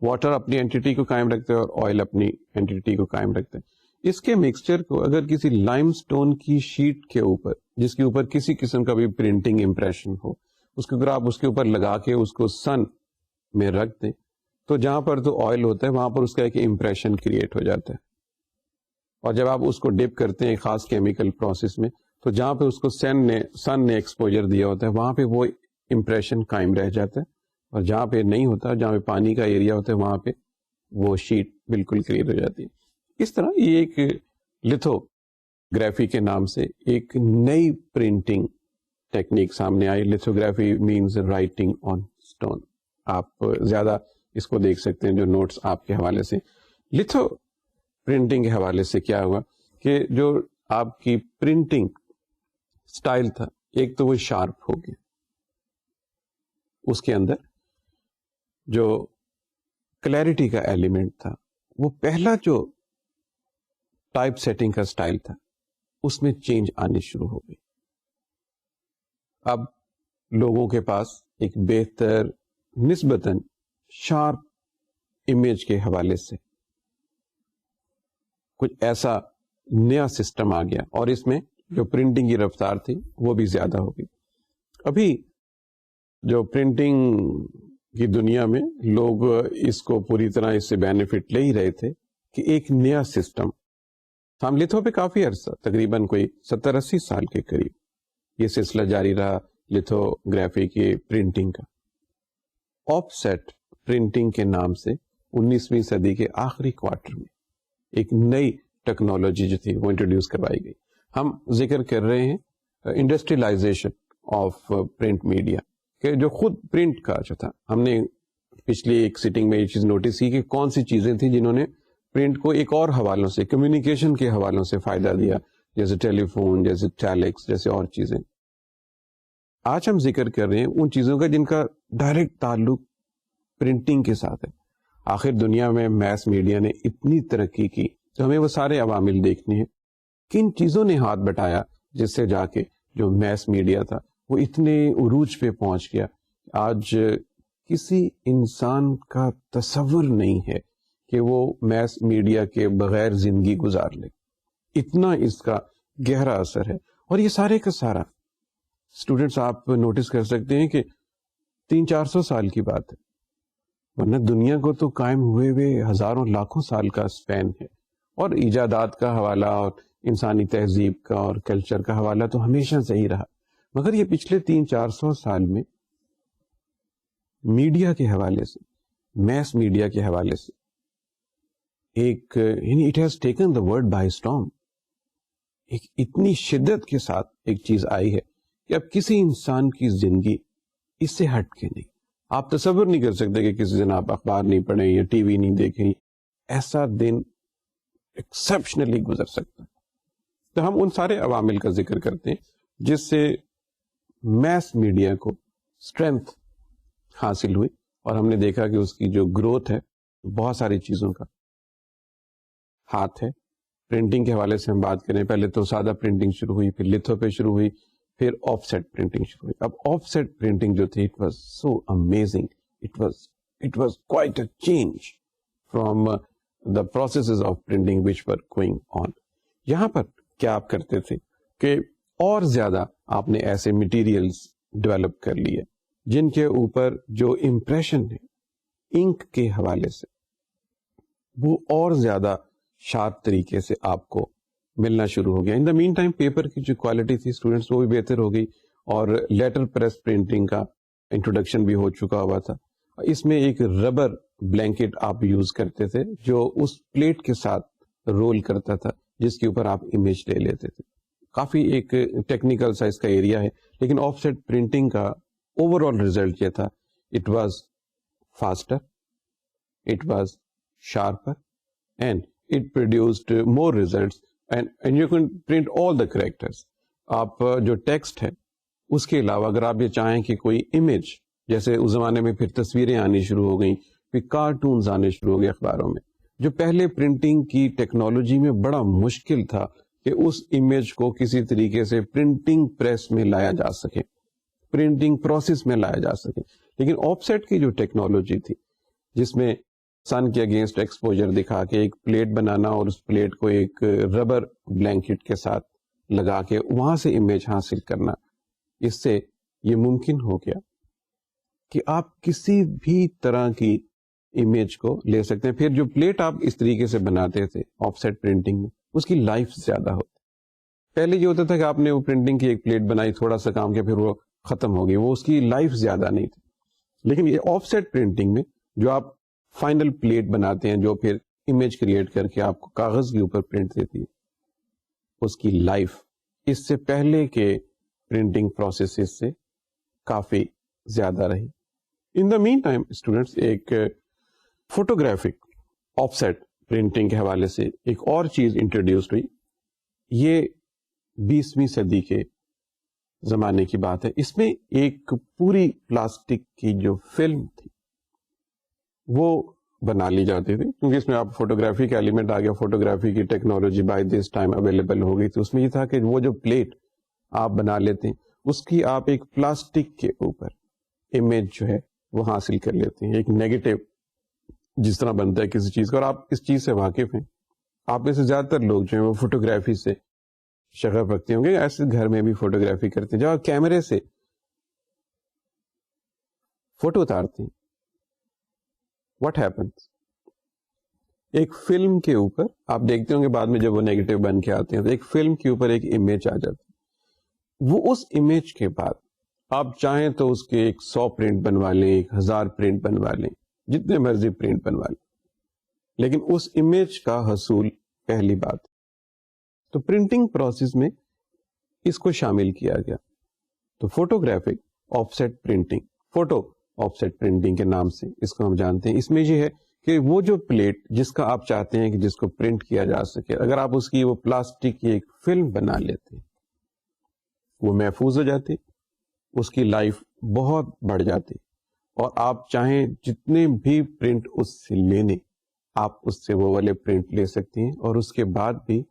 واٹر اپنی اینٹیٹی کو قائم رکھتے ہیں اور آئل اپنی اینٹیٹی کو قائم رکھتے ہیں. اس کے مکسچر کو اگر کسی لائم سٹون کی شیٹ کے اوپر, جس کے اوپر کسی قسم کا بھی پرنٹنگ امپریشن ہو, اس کو اگر آپ اس کے اوپر لگا کے اس کو سن میں رکھ دیں تو جہاں پر تو آئل ہوتا ہے وہاں پر اس کا ایک امپریشن کریٹ ہو جاتا ہے. اور جب آپ اس کو ڈپ کرتے ہیں خاص کیمیکل پروسیس میں تو جہاں پہ اس کو سن نے ایکسپوجر دیا ہوتا ہے وہاں پہ وہ امپریشن قائم رہ جاتا ہے, اور جہاں پہ نہیں ہوتا, جہاں پہ پانی کا ایریا ہوتا ہے, وہاں پہ وہ شیٹ بالکل کلیئر ہو جاتی ہے. اس طرح یہ ایک لتھو گرافی کے نام سے ایک نئی پرنٹنگ ٹیکنیک سامنے آئی. لتھوگرافی مینز رائٹنگ آن اسٹون. آپ زیادہ اس کو دیکھ سکتے ہیں جو نوٹس آپ کے حوالے سے. لتھو پرنٹنگ کے حوالے سے کیا ہوا کہ جو آپ کی پرنٹنگ سٹائل تھا ایک تو وہ شارپ ہو گیا, اس کے اندر جو کلیئرٹی کا ایلیمنٹ تھا, وہ پہلا جو ٹائپ سیٹنگ کا سٹائل تھا اس میں چینج آنی شروع ہو گئی. اب لوگوں کے پاس ایک بہتر نسبتاً شارپ امیج کے حوالے سے کچھ ایسا نیا سسٹم آ گیا, اور اس میں جو پرنٹنگ کی رفتار تھی وہ بھی زیادہ ہو گئی. ابھی جو پرنٹنگ کی دنیا میں لوگ اس کو پوری طرح اس سے بینیفٹ لے ہی رہے تھے کہ ایک نیا سسٹم ہم لتھو پہ کافی عرصہ, تقریباً کوئی 70-80 سال کے قریب یہ سلسلہ جاری رہا لتھو گرافی کی پرنٹنگ کا. آف سیٹ پرنٹنگ کے نام سے 19ویں صدی کے آخری کوارٹر میں ایک نئی ٹیکنالوجی جو تھی وہ انٹروڈیوس کروائی گئی. ہم ذکر کر رہے ہیں انڈسٹریلائزیشن آف پرنٹ میڈیا, کہ جو خود پرنٹ کا جو تھا, ہم نے پچھلی ایک سیٹنگ میں یہ چیز نوٹس کی کہ کون سی چیزیں تھیں جنہوں نے پرنٹ کو ایک اور حوالوں سے, کمیونیکیشن کے حوالوں سے فائدہ دیا, جیسے ٹیلی فون, جیسے ٹیلیکس, جیسے اور چیزیں. آج ہم ذکر کر رہے ہیں ان چیزوں کا جن کا ڈائریکٹ تعلق پرنٹنگ کے ساتھ ہے. آخر دنیا میں میس میڈیا نے اتنی ترقی کی تو ہمیں وہ سارے عوامل دیکھنے ہیں. کن چیزوں نے ہاتھ بٹایا جس سے جا کے جو میس میڈیا تھا وہ اتنے عروج پہ پہنچ گیا. آج کسی انسان کا تصور نہیں ہے کہ وہ میس میڈیا کے بغیر زندگی گزار لے, اتنا اس کا گہرا اثر ہے. اور یہ سارے کا سارا اسٹوڈینٹس آپ نوٹس کر سکتے ہیں کہ 300-400 سال کی بات ہے, ورنہ دنیا کو تو قائم ہوئے ہزاروں لاکھوں سال کا سپین ہے, اور ایجادات کا حوالہ اور انسانی تہذیب کا اور کلچر کا حوالہ تو ہمیشہ سے ہی رہا. مگر یہ پچھلے 300-400 سال میں میڈیا کے حوالے سے, میس میڈیا کے حوالے سے ایک, یعنی it has taken the world by storm. ایک اتنی شدت کے ساتھ ایک چیز آئی ہے کہ اب کسی انسان کی زندگی اس سے ہٹ کے نہیں. آپ تصور نہیں کر سکتے کہ کسی دن آپ اخبار نہیں پڑھیں یا ٹی وی نہیں دیکھیں, ایسا دن ایکسپشنلی گزر سکتا ہے. تو ہم ان سارے عوامل کا ذکر کرتے ہیں جس سے میس میڈیا کو اسٹرینتھ حاصل ہوئی, اور ہم نے دیکھا کہ اس کی جو گروتھ ہے بہت ساری چیزوں کا ہاتھ ہے. پرنٹنگ کے حوالے سے ہم بات کریں, پہلے تو سادہ پرنٹنگ شروع ہوئی, پھر لتھو پہ شروع ہوئی, پھر آف سیٹ پرنٹنگ شروع ہوئی. اب آف سیٹ پرنٹنگ جو تھی, it was so amazing, it was quite a change from the processes of printing which were going on. یہاں پر کیا آپ کرتے تھے کہ اور زیادہ آپ نے ایسے مٹیریلز ڈیولپ کر لیے جن کے اوپر جو امپریشن ہے انک کے حوالے سے وہ اور زیادہ شارپ طریقے سے آپ کو ملنا شروع ہو گیا. ان دا مین ٹائم پیپر کی جو کوالٹی تھی اسٹوڈینٹس وہ بھی بہتر ہو گئی, اور لیٹر پریس پرنٹنگ کا انٹروڈکشن بھی ہو چکا ہوا تھا. اس میں ایک ربر بلینکٹ آپ یوز کرتے تھے جو اس پلیٹ کے ساتھ رول کرتا تھا جس کے اوپر آپ امیج لے لیتے تھے. کافی ایک ٹیکنیکل سائز کا ایریا ہے, لیکن آف سیٹ پرنٹنگ کا اوور آل ریزلٹ یہ تھا, it was faster, it was sharper, and it produced more results and you can print all the characters. آپ جو ٹیکسٹ ہے اس کے علاوہ اگر آپ یہ چاہیں کہ کوئی امیج, جیسے اس زمانے میں پھر تصویریں آنی شروع ہو گئیں, پھر کارٹونز آنے شروع ہو گئے اخباروں میں, جو پہلے پرنٹنگ کی ٹیکنالوجی میں بڑا مشکل تھا کہ اس امیج کو کسی طریقے سے پرنٹنگ پریس میں لایا جا سکے, پرنٹنگ پروسیس میں لایا جا سکے. لیکن آف سیٹ کی جو ٹیکنالوجی تھی جس میں سن کے اگینسٹ ایکسپوجر دکھا کے ایک پلیٹ بنانا اور اس پلیٹ کو ایک ربر بلینکٹ کے ساتھ لگا کے وہاں سے امیج حاصل کرنا. اس سے یہ ممکن ہو گیا کہ آپ کسی بھی طرح کی امیج کو لے سکتے ہیں. پھر جو پلیٹ آپ اس طریقے سے بناتے تھے آف سیٹ پرنٹنگ میں, اس کی لائف زیادہ ہوتی. پہلے یہ ہوتا تھا کہ آپ نے وہ پرنٹنگ کی ایک پلیٹ بنائی, تھوڑا سا کام کیا, پھر وہ ختم ہو گئی, وہ اس کی لائف زیادہ نہیں تھی. لیکن یہ آف سیٹ پرنٹنگ میں جو آپ فائنل پلیٹ بناتے ہیں, جو پھر امیج کریٹ کر کے آپ کو کاغذ کے اوپر پرنٹ دیتی ہے, اس کی لائف اس سے پہلے کے پرنٹنگ پروسیسز سے کافی زیادہ رہی. ان دا مین ٹائم اسٹوڈینٹس, ایک فوٹوگرافک آف سیٹ پرنٹنگ کے حوالے سے ایک اور چیز انٹروڈیوسڈ ہوئی. یہ 20ویں صدی کے زمانے کی بات ہے. اس میں ایک پوری پلاسٹک کی جو فلم تھی وہ بنا لی جاتی تھی, کیونکہ اس میں آپ فوٹوگرافی کا ایلیمنٹ آ گیا. فوٹوگرافی کی technology by this time available ہو گئی تھی. اس میں یہ تھا کہ وہ جو پلیٹ آپ بنا لیتے ہیں اس کی آپ ایک پلاسٹک کے اوپر امیج جو ہے وہ حاصل کر لیتے ہیں, ایک نیگیٹو جس طرح بنتا ہے کسی چیز کا. اور آپ اس چیز سے واقف ہیں, آپ میں سے زیادہ تر لوگ جو ہیں وہ فوٹوگرافی سے شغف رکھتے ہوں گے, ایسے گھر میں بھی فوٹوگرافی کرتے ہیں. جب آپ کیمرے سے فوٹو اتارتے ہیں, واٹ ہیپنس, ایک فلم کے اوپر آپ دیکھتے ہوں گے بعد میں جب وہ نیگیٹو بن کے آتے ہیں تو ایک فلم کے اوپر ایک امیج آ جاتی ہے. وہ اس امیج کے بعد آپ چاہیں تو اس کے 100 پرنٹ بنوا لیں, 1000 پرنٹ بنوا لیں, جتنے مرضی پرنٹ بنوا لیں, لیکن اس امیج کا حصول پہلی بات. تو پرنٹنگ پروسیس میں اس کو شامل کیا گیا. تو photographic offset printing, photo offset printing کے نام سے اس کو ہم جانتے ہیں. اس میں یہ ہے کہ وہ جو پلیٹ جس کا آپ چاہتے ہیں کہ جس کو پرنٹ کیا جا سکے, اگر آپ اس کی وہ پلاسٹک کی ایک فلم بنا لیتے ہیں, وہ محفوظ ہو جاتی, اس کی لائف بہت بڑھ جاتی, اور آپ چاہیں جتنے بھی پرنٹ اس سے لینے, آپ اس سے وہ والے پرنٹ لے سکتے ہیں, اور اس کے بعد بھی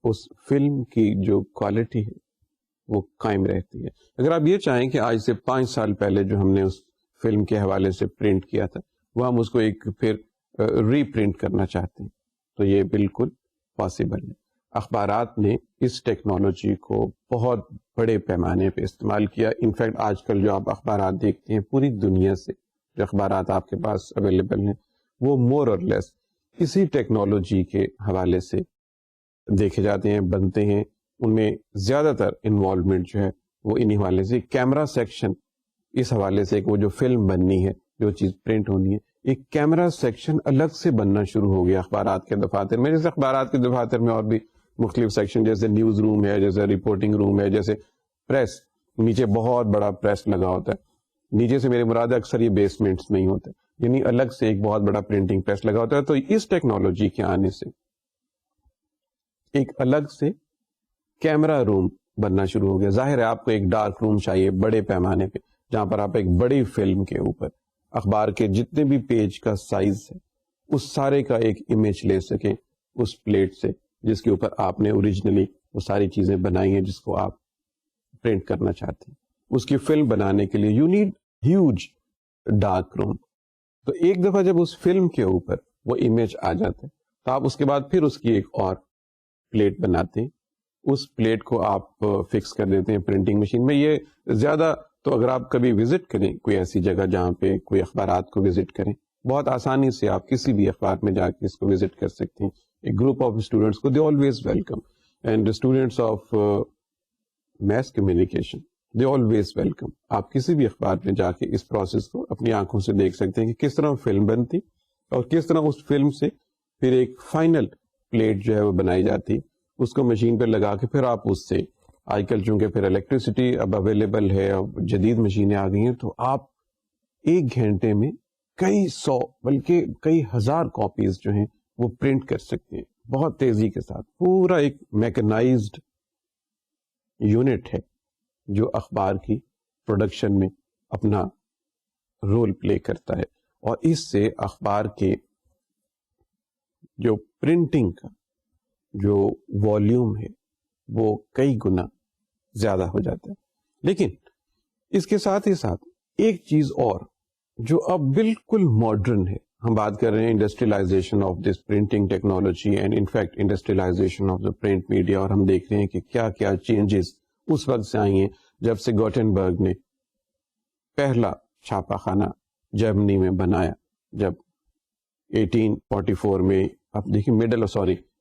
اس فلم کی جو کوالٹی ہے وہ قائم رہتی ہے. اگر آپ یہ چاہیں کہ آج سے 5 سال پہلے جو ہم نے اس فلم کے حوالے سے پرنٹ کیا تھا وہ ہم اس کو ایک پھر ری پرنٹ کرنا چاہتے ہیں, تو یہ بالکل پاسبل ہے. اخبارات نے اس ٹیکنالوجی کو بہت بڑے پیمانے پہ استعمال کیا. انفیکٹ آج کل جو آپ اخبارات دیکھتے ہیں پوری دنیا سے جو اخبارات آپ کے پاس اویلیبل ہیں وہ مور اور لیس اسی ٹیکنالوجی کے حوالے سے دیکھے جاتے ہیں, بنتے ہیں. ان میں زیادہ تر انوالومنٹ جو ہے وہ انہی حوالے سے. کیمرہ سیکشن اس حوالے سے کہ وہ جو فلم بننی ہے, جو چیز پرنٹ ہونی ہے, ایک کیمرہ سیکشن الگ سے بننا شروع ہو گیا اخبارات کے دفاتر میں. جیسے اخبارات کے دفاتر میں اور بھی مختلف سیکشن, جیسے نیوز روم ہے, جیسے رپورٹنگ روم ہے, جیسے پریس, نیچے بہت بڑا پریس لگا ہوتا ہے. نیچے سے میرے مراد اکثر یہ بیسمنٹس میں ہی ہوتا ہے, یعنی الگ سے ایک بہت بڑا پرنٹنگ پریس لگا ہوتا ہے. تو اس ٹیکنالوجی کے آنے سے ایک الگ سے کیمرہ روم بننا شروع ہو گیا. ظاہر ہے آپ کو ایک ڈارک روم چاہیے بڑے پیمانے پہ, جہاں پر آپ ایک بڑی فلم کے اوپر اخبار کے جتنے بھی پیج کا سائز ہے اس سارے کا ایک امیج لے سکیں اس پلیٹ سے جس کے اوپر آپ نے اوریجنلی وہ ساری چیزیں بنائی ہیں جس کو آپ پرنٹ کرنا چاہتے ہیں. اس کی فلم بنانے کے لیے یو نیڈ ہیوج ڈارک روم. تو ایک دفعہ جب اس فلم کے اوپر وہ امیج آ جاتا ہے تو آپ اس کے بعد پھر اس کی ایک اور پلیٹ بناتے ہیں, اس پلیٹ کو آپ فکس کر دیتے ہیں پرنٹنگ مشین میں. یہ زیادہ تو اگر آپ کبھی وزٹ کریں کوئی ایسی جگہ جہاں پہ کوئی اخبارات کو وزٹ کریں, بہت آسانی سے آپ کسی بھی اخبار میں جا کے اس کو وزٹ کر سکتے ہیں. ایک گروپ آف اسٹوڈینٹس کو, they always welcome, and students of mass communication they always welcome. آپ کسی بھی اخبار میں جا کے اس پروسیس کو اپنی آنکھوں سے دیکھ سکتے ہیں کہ کس طرح فلم بنتی اور کس طرح اس فلم سے پھر ایک فائنل پلیٹ جو ہے وہ بنائی جاتی, اس کو مشین پہ لگا کے پھر آپ اس سے, آج کل چونکہ پھر الیکٹریسٹی اب اویلیبل ہے, اب جدید مشینیں آ گئی ہیں, تو آپ 1 گھنٹے میں کئی 100 بلکہ کئی 1000 کاپیز جو ہیں وہ پرنٹ کر سکتے ہیں بہت تیزی کے ساتھ. پورا ایک میکنائزڈ یونٹ ہے جو اخبار کی پروڈکشن میں اپنا رول پلے کرتا ہے, اور اس سے اخبار کے جو پرنٹنگ کا جو والیوم ہے وہ کئی گنا زیادہ ہو جاتا ہے. لیکن اس کے ساتھ ہی ساتھ ایک چیز اور جو اب بالکل ماڈرن ہے, ہم بات کر رہے ہیں industrialization of this printing technology and in fact industrialization of the print media, اور ہم دیکھ رہے ہیں کہ کیا کیا چینجز اس وقت سے آئی ہیں جب سے گوٹنبرگ نے پہلا چھاپا خانہ جرمنی میں بنایا, جب 1844 میں, آپ دیکھیں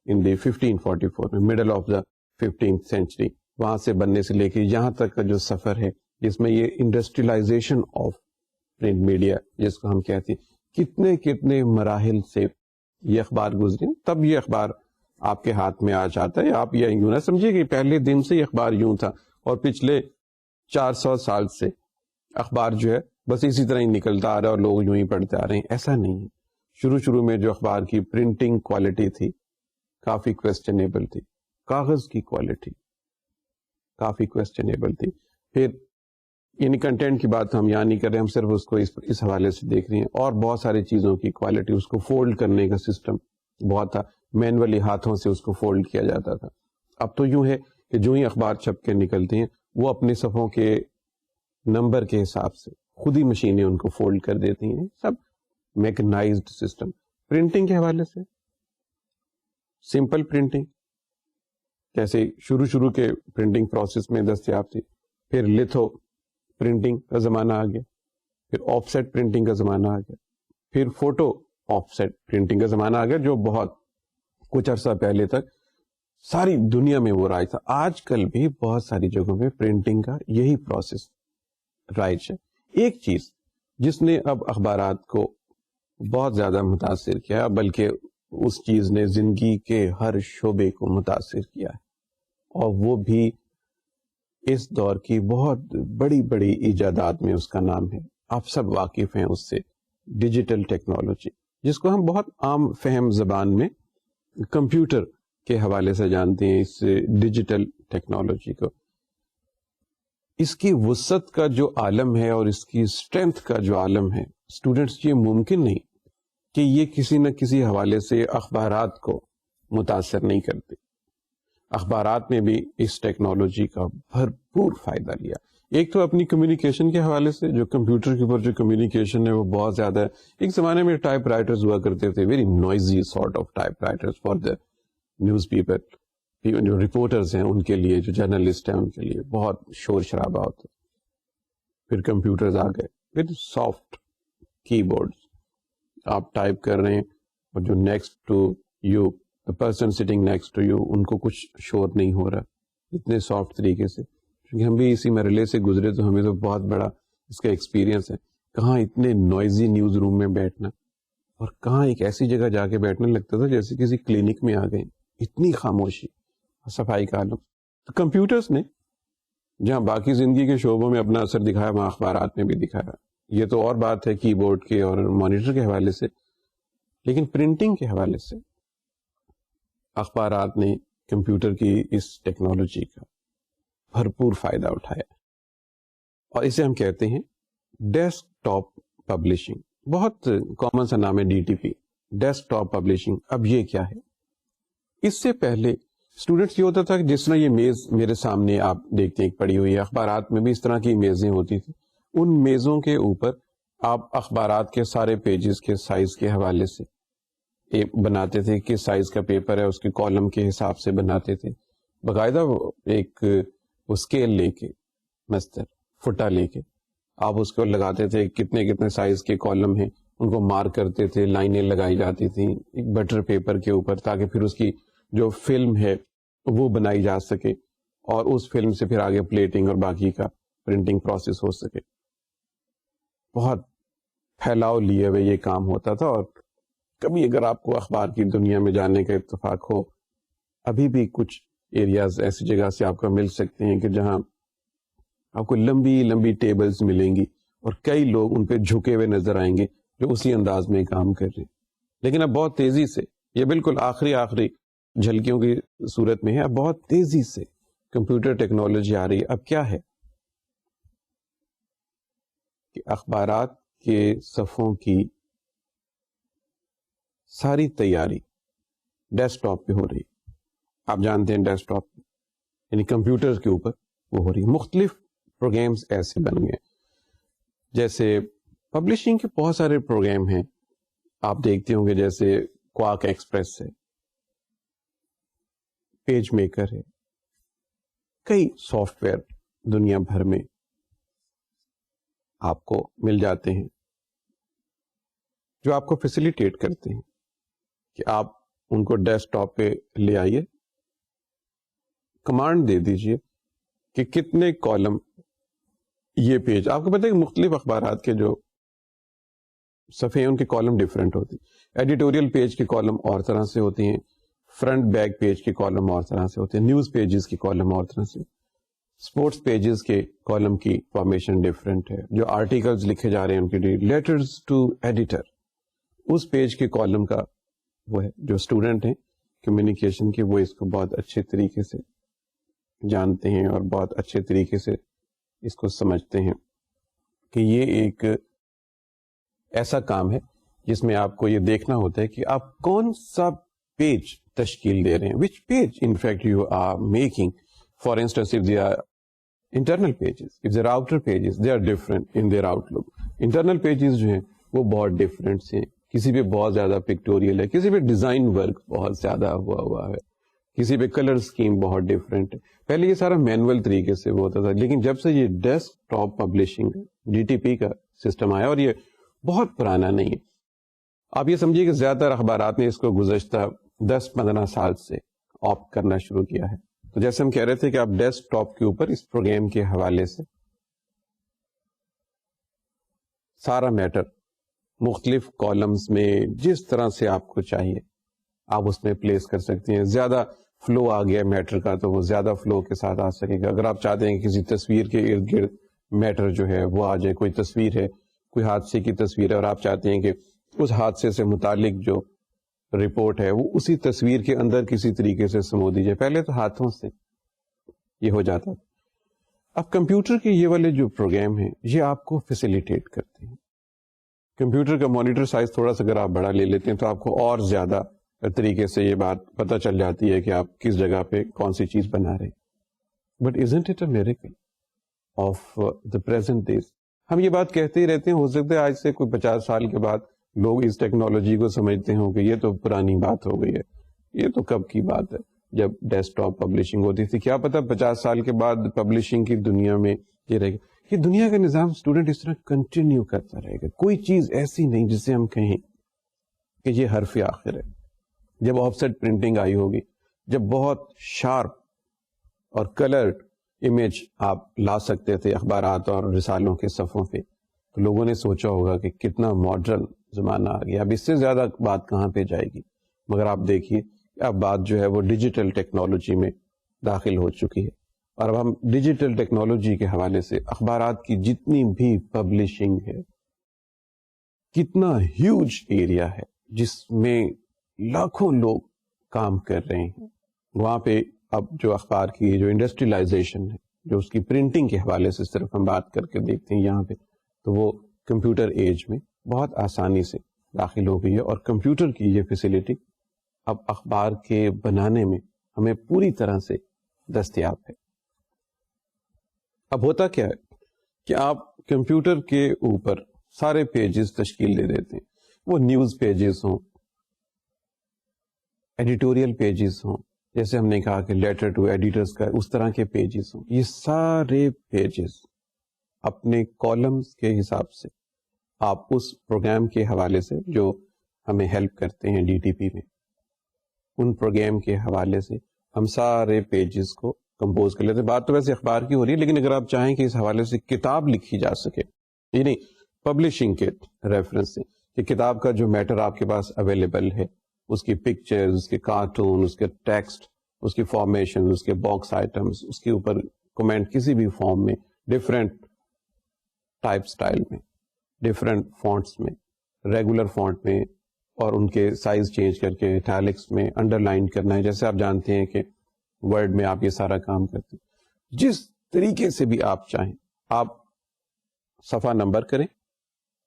ان دی 1544 میں, middle of the 15th century, وہاں سے بننے سے لے کے یہاں تک کا جو سفر ہے جس میں یہ انڈسٹریلائزیشن آف پرنٹ میڈیا جس کو ہم کہتے ہیں, کتنے کتنے مراحل سے یہ اخبار گزرے, تب یہ اخبار آپ کے ہاتھ میں آ جاتا ہے. آپ یہ یوں نہ سمجھیے کہ پہلے دن سے یہ اخبار یوں تھا اور پچھلے 400 سال سے اخبار جو ہے بس اسی طرح ہی نکلتا آ رہا ہے اور لوگ یوں ہی پڑھتے آ رہے ہیں. ایسا نہیں ہے. شروع میں جو اخبار کی پرنٹنگ کوالٹی تھی کافی کویسچنیبل تھی, کاغذ کی کوالٹی کافی کویسچنیبل تھی. پھر یعنی کنٹینٹ کی بات ہم یہاں نہیں کر رہے, ہم صرف اس کو اس حوالے سے دیکھ رہے ہیں, اور بہت ساری چیزوں کی کوالٹی, اس کو فولڈ کرنے کا سسٹم بہت تھا, مینولی ہاتھوں سے اس کو فولڈ کیا جاتا تھا. اب تو یوں ہے کہ جو ہی اخبار چھپ کے نکلتے ہیں وہ اپنے صفحوں کے نمبر کے حساب سے خود ہی مشینیں ان کو فولڈ کر دیتی ہیں, سب میکنائزڈ سسٹم. پرنٹنگ کے حوالے سے سمپل پرنٹنگ جیسے شروع کے پرنٹنگ پروسیس میں دستیاب تھی, پھر لتھو پرنٹنگ کا زمانہ آ گیا, پھر آف سیٹ پرنٹنگ کا زمانہ آ گیا, پھر فوٹو آف سیٹ پرنٹنگ کا زمانہ آ گیا جو بہت کچھ عرصہ پہلے تک ساری دنیا میں وہ رائج تھا. آج کل بھی بہت ساری جگہوں پہ پرنٹنگ کا یہی پروسیس رائج ہے. ایک چیز جس نے اب اخبارات کو بہت زیادہ متاثر کیا, بلکہ اس چیز نے زندگی کے ہر شعبے کو متاثر کیا ہے, اور وہ بھی اس دور کی بہت بڑی بڑی ایجادات میں اس کا نام ہے, آپ سب واقف ہیں اس سے, ڈیجیٹل ٹیکنالوجی, جس کو ہم بہت عام فہم زبان میں کمپیوٹر کے حوالے سے جانتے ہیں. اس ڈیجیٹل ٹیکنالوجی کو, اس کی وسعت کا جو عالم ہے اور اس کی اسٹرینتھ کا جو عالم ہے, اسٹوڈینٹس یہ ممکن نہیں کہ یہ کسی نہ کسی حوالے سے اخبارات کو متاثر نہیں کرتے. اخبارات نے بھی اس ٹیکنالوجی کا بھرپور فائدہ لیا. ایک تو اپنی کمیونیکیشن کے حوالے سے, جو کمپیوٹر کے اوپر جو کمیونیکیشن ہے وہ بہت زیادہ ہے. ایک زمانے میں ٹائپ رائٹرز ہوا کرتے تھے, very noisy sort of type writers for the news paper, جو رپورٹرز ہیں ان کے لیے, جو جرنلسٹ ہیں ان کے لیے بہت شور شرابہ ہوتا. پھر کمپیوٹرز آ گئے ود سافٹ کی بورڈز, آپ ٹائپ کر رہے ہیں اور جو next to you, the person sitting next to you, ان کو کچھ شور نہیں ہو رہا, اتنے سافٹ طریقے سے. کیونکہ ہم بھی اسی مرحلے سے گزرے تو ہمیں تو بہت بڑا اس کا ایکسپیرینس ہے. کہاں اتنے نوائزی نیوز روم میں بیٹھنا, اور کہاں ایک ایسی جگہ جا کے بیٹھنے لگتا تھا جیسے کسی کلینک میں آ گئے, اتنی خاموشی, صفائی کا عالم. تو کمپیوٹرز نے جہاں باقی زندگی کے شعبوں میں اپنا اثر دکھایا, وہاں اخبارات میں بھی دکھایا. یہ تو اور بات ہے کی بورڈ کے اور مانیٹر کے حوالے سے, لیکن پرنٹنگ کے حوالے سے اخبارات نے کمپیوٹر کی اس ٹیکنالوجی کا بھرپور فائدہ اٹھایا, اور اسے ہم کہتے ہیں ڈیسک ٹاپ پبلشنگ. بہت کامن سا نام ہے D T P, desktop publishing. اب یہ کیا ہے؟ اس سے پہلے اسٹوڈنٹس یہ ہوتا تھا کہ جس طرح یہ میز میرے سامنے آپ دیکھتے ہیں پڑی ہوئی ہے, اخبارات میں بھی اس طرح کی میزیں ہوتی تھی. ان میزوں کے اوپر آپ اخبارات کے سارے پیجز کے سائز کے حوالے سے بناتے تھے, کس سائز کا پیپر ہے اس کے کالم کے حساب سے بناتے تھے. باقاعدہ ایک اسکیل لے کے, مستر فٹا لے کے آپ اس کو لگاتے تھے, کتنے کتنے سائز کے کالم ہیں ان کو مارک کرتے تھے, لائنیں لگائی جاتی تھیں ایک بٹر پیپر کے اوپر, تاکہ پھر اس کی جو فلم ہے وہ بنائی جا سکے, اور اس فلم سے پھر آگے پلیٹنگ اور باقی کا پرنٹنگ پروسیس ہو سکے. بہت پھیلاؤ لیے ہوئے یہ کام ہوتا تھا. اور کبھی اگر آپ کو اخبار کی دنیا میں جانے کا اتفاق ہو, ابھی بھی کچھ ایریاز ایسی جگہ سے آپ کو مل سکتے ہیں کہ جہاں آپ کو لمبی لمبی ٹیبلز ملیں گی اور کئی لوگ ان پہ جھکے ہوئے نظر آئیں گے جو اسی انداز میں کام کر رہے ہیں. لیکن اب بہت تیزی سے, یہ بالکل آخری جھلکیوں کی صورت میں ہے, اب بہت تیزی سے کمپیوٹر ٹیکنالوجی آ رہی ہے. اب کیا ہے کہ اخبارات کے صفحوں کی ساری تیاری ڈیسک ٹاپ پہ ہو رہی. آپ جانتے ہیں ڈیسک ٹاپ یعنی کمپیوٹر کے اوپر وہ ہو رہی. مختلف پروگرامز ایسے بن گئے, جیسے پبلشنگ کے بہت سارے پروگرام ہیں. آپ دیکھتے ہوں گے جیسے کوارک ایکسپریس ہے, پیج میکر ہے, کئی سافٹ ویئر دنیا بھر میں آپ کو مل جاتے ہیں جو آپ کو فیسیلیٹیٹ کرتے ہیں کہ آپ ان کو ڈیسک ٹاپ پہ لے آئیے, کمانڈ دے دیجئے کہ کتنے کالم یہ پیج. آپ کو پتہ ہے کہ مختلف اخبارات کے جو صفحے ہیں ان کے کالم ڈفرینٹ ہوتے ہیں. ایڈیٹوریل پیج کے کالم اور طرح سے ہوتے ہیں, فرنٹ بیک پیج کے کالم اور طرح سے ہوتے ہیں, نیوز پیجز کے کالم اور طرح سے, اسپورٹس پیجز کے کالم کی فارمیشن ڈفرینٹ ہے, جو آرٹیکلز لکھے جا رہے ہیں ان کے لیٹرز ٹو ایڈیٹر, اس پیج کے کالم کا وہ ہے. جو اسٹوڈنٹ ہیں کمیونیکیشن کے وہ اس کو بہت اچھے طریقے سے جانتے ہیں اور بہت اچھے طریقے سے اس کو سمجھتے ہیں کہ یہ ایک ایسا کام ہے جس میں آپ کو یہ دیکھنا ہوتا ہے کہ آپ کون سا پیج تشکیل دے رہے ہیں, which page in fact you are making. For instance, if they are internal pages, if they are outer pages, they are different in their outlook. Internal pages جو ہیں وہ بہت ڈفرینٹ ہیں, کسی پہ بہت زیادہ پکٹوریل ہے, کسی پہ ڈیزائن ورک بہت زیادہ ہوا ہے, کسی پہ کلر اسکیم بہت ڈفرینٹ ہے. پہلے یہ سارا مینول طریقے سے وہ ہوتا تھا, لیکن جب سے یہ ڈیسک ٹاپ پبلشنگ DTP کا سسٹم آیا, اور یہ بہت پرانا نہیں ہے, آپ یہ سمجھیے کہ زیادہ تر اخبارات نے اس کو گزشتہ 10-15 سال سے آپٹ کرنا شروع کیا ہے. تو جیسے ہم کہہ رہے تھے کہ آپ ڈیسک ٹاپ کے اوپر اس پروگرام کے حوالے سے سارا میٹر مختلف کالمز میں جس طرح سے آپ کو چاہیے آپ اس میں پلیس کر سکتے ہیں. زیادہ فلو آ گیا میٹر کا تو وہ زیادہ فلو کے ساتھ آ سکے گا. اگر آپ چاہتے ہیں کہ کسی تصویر کے ارد گرد میٹر جو ہے وہ آ جائے, کوئی تصویر ہے, کوئی حادثے کی تصویر ہے, اور آپ چاہتے ہیں کہ اس حادثے سے متعلق جو رپورٹ ہے وہ اسی تصویر کے اندر کسی طریقے سے سمو دی جائے. پہلے تو ہاتھوں سے یہ ہو جاتا تھا. اب کمپیوٹر کے یہ والے جو پروگرام ہیں یہ آپ کو فیسیلیٹیٹ کرتے ہیں. کمپیوٹر کا مانیٹر سائز تھوڑا سا اگر آپ بڑا لے لیتے ہیں تو آپ کو اور زیادہ طریقے سے یہ بات پتہ چل جاتی ہے کہ آپ کس جگہ پہ کون سی چیز بنا رہے ہیں. But isn't it a miracle of the present days؟ ہم یہ بات کہتے ہی رہتے ہیں, ہو سکتا ہے آج سے کوئی 50 سال کے بعد لوگ اس ٹیکنالوجی کو سمجھتے ہوں کہ یہ تو پرانی بات ہو گئی ہے, یہ تو کب کی بات ہے جب ڈیسک ٹاپ پبلشنگ ہوتی تھی. کیا پتا 50 سال کے بعد پبلشنگ کی دنیا میں یہ رہے گا. یہ دنیا کا نظام اسٹوڈنٹ اس طرح کنٹینیو کرتا رہے گا. کوئی چیز ایسی نہیں جسے ہم کہیں کہ یہ حرف آخر ہے. جب آف سیٹ پرنٹنگ آئی ہوگی, جب بہت شارپ اور کلرڈ امیج آپ لا سکتے تھے اخبارات اور رسالوں کے صفحوں پہ, تو لوگوں نے سوچا ہوگا کہ کتنا ماڈرن زمانہ آ گیا, اب اس سے زیادہ بات کہاں پہ جائے گی. مگر آپ دیکھیے اب بات جو ہے وہ ڈیجیٹل ٹیکنالوجی میں داخل ہو چکی ہے, اور اب ہم ڈیجیٹل ٹیکنالوجی کے حوالے سے اخبارات کی جتنی بھی پبلشنگ ہے, کتنا ہیوج ایریا ہے جس میں لاکھوں لوگ کام کر رہے ہیں. وہاں پہ اب جو اخبار کی جو انڈسٹریلائزیشن ہے, جو اس کی پرنٹنگ کے حوالے سے صرف ہم بات کر کے دیکھتے ہیں یہاں پہ, تو وہ کمپیوٹر ایج میں بہت آسانی سے داخل ہو گئی ہے. اور کمپیوٹر کی یہ فیسلٹی اب اخبار کے بنانے میں ہمیں پوری طرح سے دستیاب ہے. اب ہوتا کیا ہے کہ آپ کمپیوٹر کے اوپر سارے پیجز تشکیل دے دیتے ہیں, وہ نیوز پیجز ہوں, ایڈیٹوریل پیجز ہوں, جیسے ہم نے کہا کہ لیٹر ٹو ایڈیٹرز کا اس طرح کے پیجز ہوں. یہ سارے پیجز اپنے کالمز کے حساب سے آپ اس پروگرام کے حوالے سے جو ہمیں ہیلپ کرتے ہیں DTP میں, ان پروگرام کے حوالے سے ہم سارے پیجز کو کمپوز کر لیتے ہیں. بات تو ویسے اخبار کی ہو رہی ہے, لیکن اگر آپ چاہیں کہ اس حوالے سے کتاب لکھی جا سکے, یعنی پبلشنگ کے ریفرنس سے کہ کتاب کا جو میٹر آپ کے پاس اویلیبل ہے, اس کی پکچر, اس کے کارٹون, اس کے ٹیکسٹ, اس کی فارمیشن, اس کے باکس آئٹمس, اس کے اوپر کمنٹ کسی بھی فارم میں, ڈفرینٹ ٹائپ سٹائل میں, ڈفرینٹ فونٹس میں, ریگولر فونٹ میں, اور ان کے سائز چینج کر کے اٹیلکس میں انڈر لائن کرنا ہے. جیسے آپ جانتے ہیں کہ ورڈ میں آپ یہ سارا کام کرتے ہیں. جس طریقے سے بھی آپ چاہیں آپ صفحہ نمبر کریں,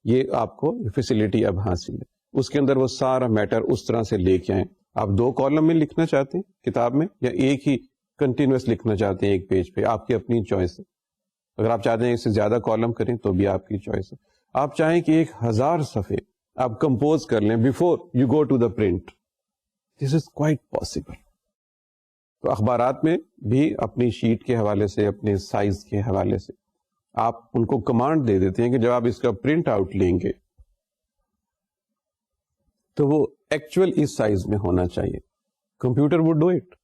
یہ آپ کو فیسلٹی اب حاصل ہے. اس کے اندر وہ سارا میٹر اس طرح سے لے کے آئیں. آپ 2 کالم میں لکھنا چاہتے ہیں کتاب میں, یا ایک ہی کنٹینیوس لکھنا چاہتے ہیں ایک پیج پہ, آپ کی اپنی چوائس ہے. اگر آپ چاہتے ہیں اس سے زیادہ کالم کریں تو بھی آپ کی چوائس ہے. آپ چاہیں کہ 1000 صفحے آپ کمپوز کر لیں before you go to the print. This is quite possible. تو اخبارات میں بھی اپنی شیٹ کے حوالے سے, اپنے سائز کے حوالے سے آپ ان کو کمانڈ دے دیتے ہیں کہ جب آپ اس کا پرنٹ آؤٹ لیں گے تو وہ ایکچوئل اس سائز میں ہونا چاہیے. Computer would do it.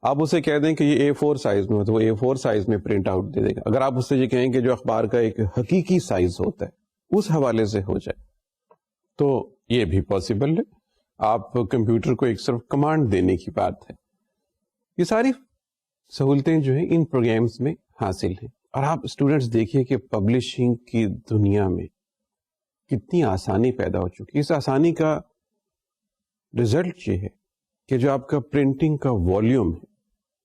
آپ اسے کہہ دیں کہ یہ A4 سائز میں ہو تو وہ A4 سائز میں پرنٹ آؤٹ دے دے گا. اگر آپ اس سے یہ کہیں کہ جو اخبار کا ایک حقیقی سائز ہوتا ہے اس حوالے سے ہو جائے تو یہ بھی پاسبل ہے. آپ کمپیوٹر کو ایک صرف کمانڈ دینے کی بات ہے. یہ ساری سہولتیں جو ہیں ان پروگرامز میں حاصل ہیں. اور آپ اسٹوڈینٹس دیکھیے کہ پبلشنگ کی دنیا میں کتنی آسانی پیدا ہو چکی ہے. اس آسانی کا رزلٹ یہ ہے کہ جو آپ کا پرنٹنگ کا والیوم ہے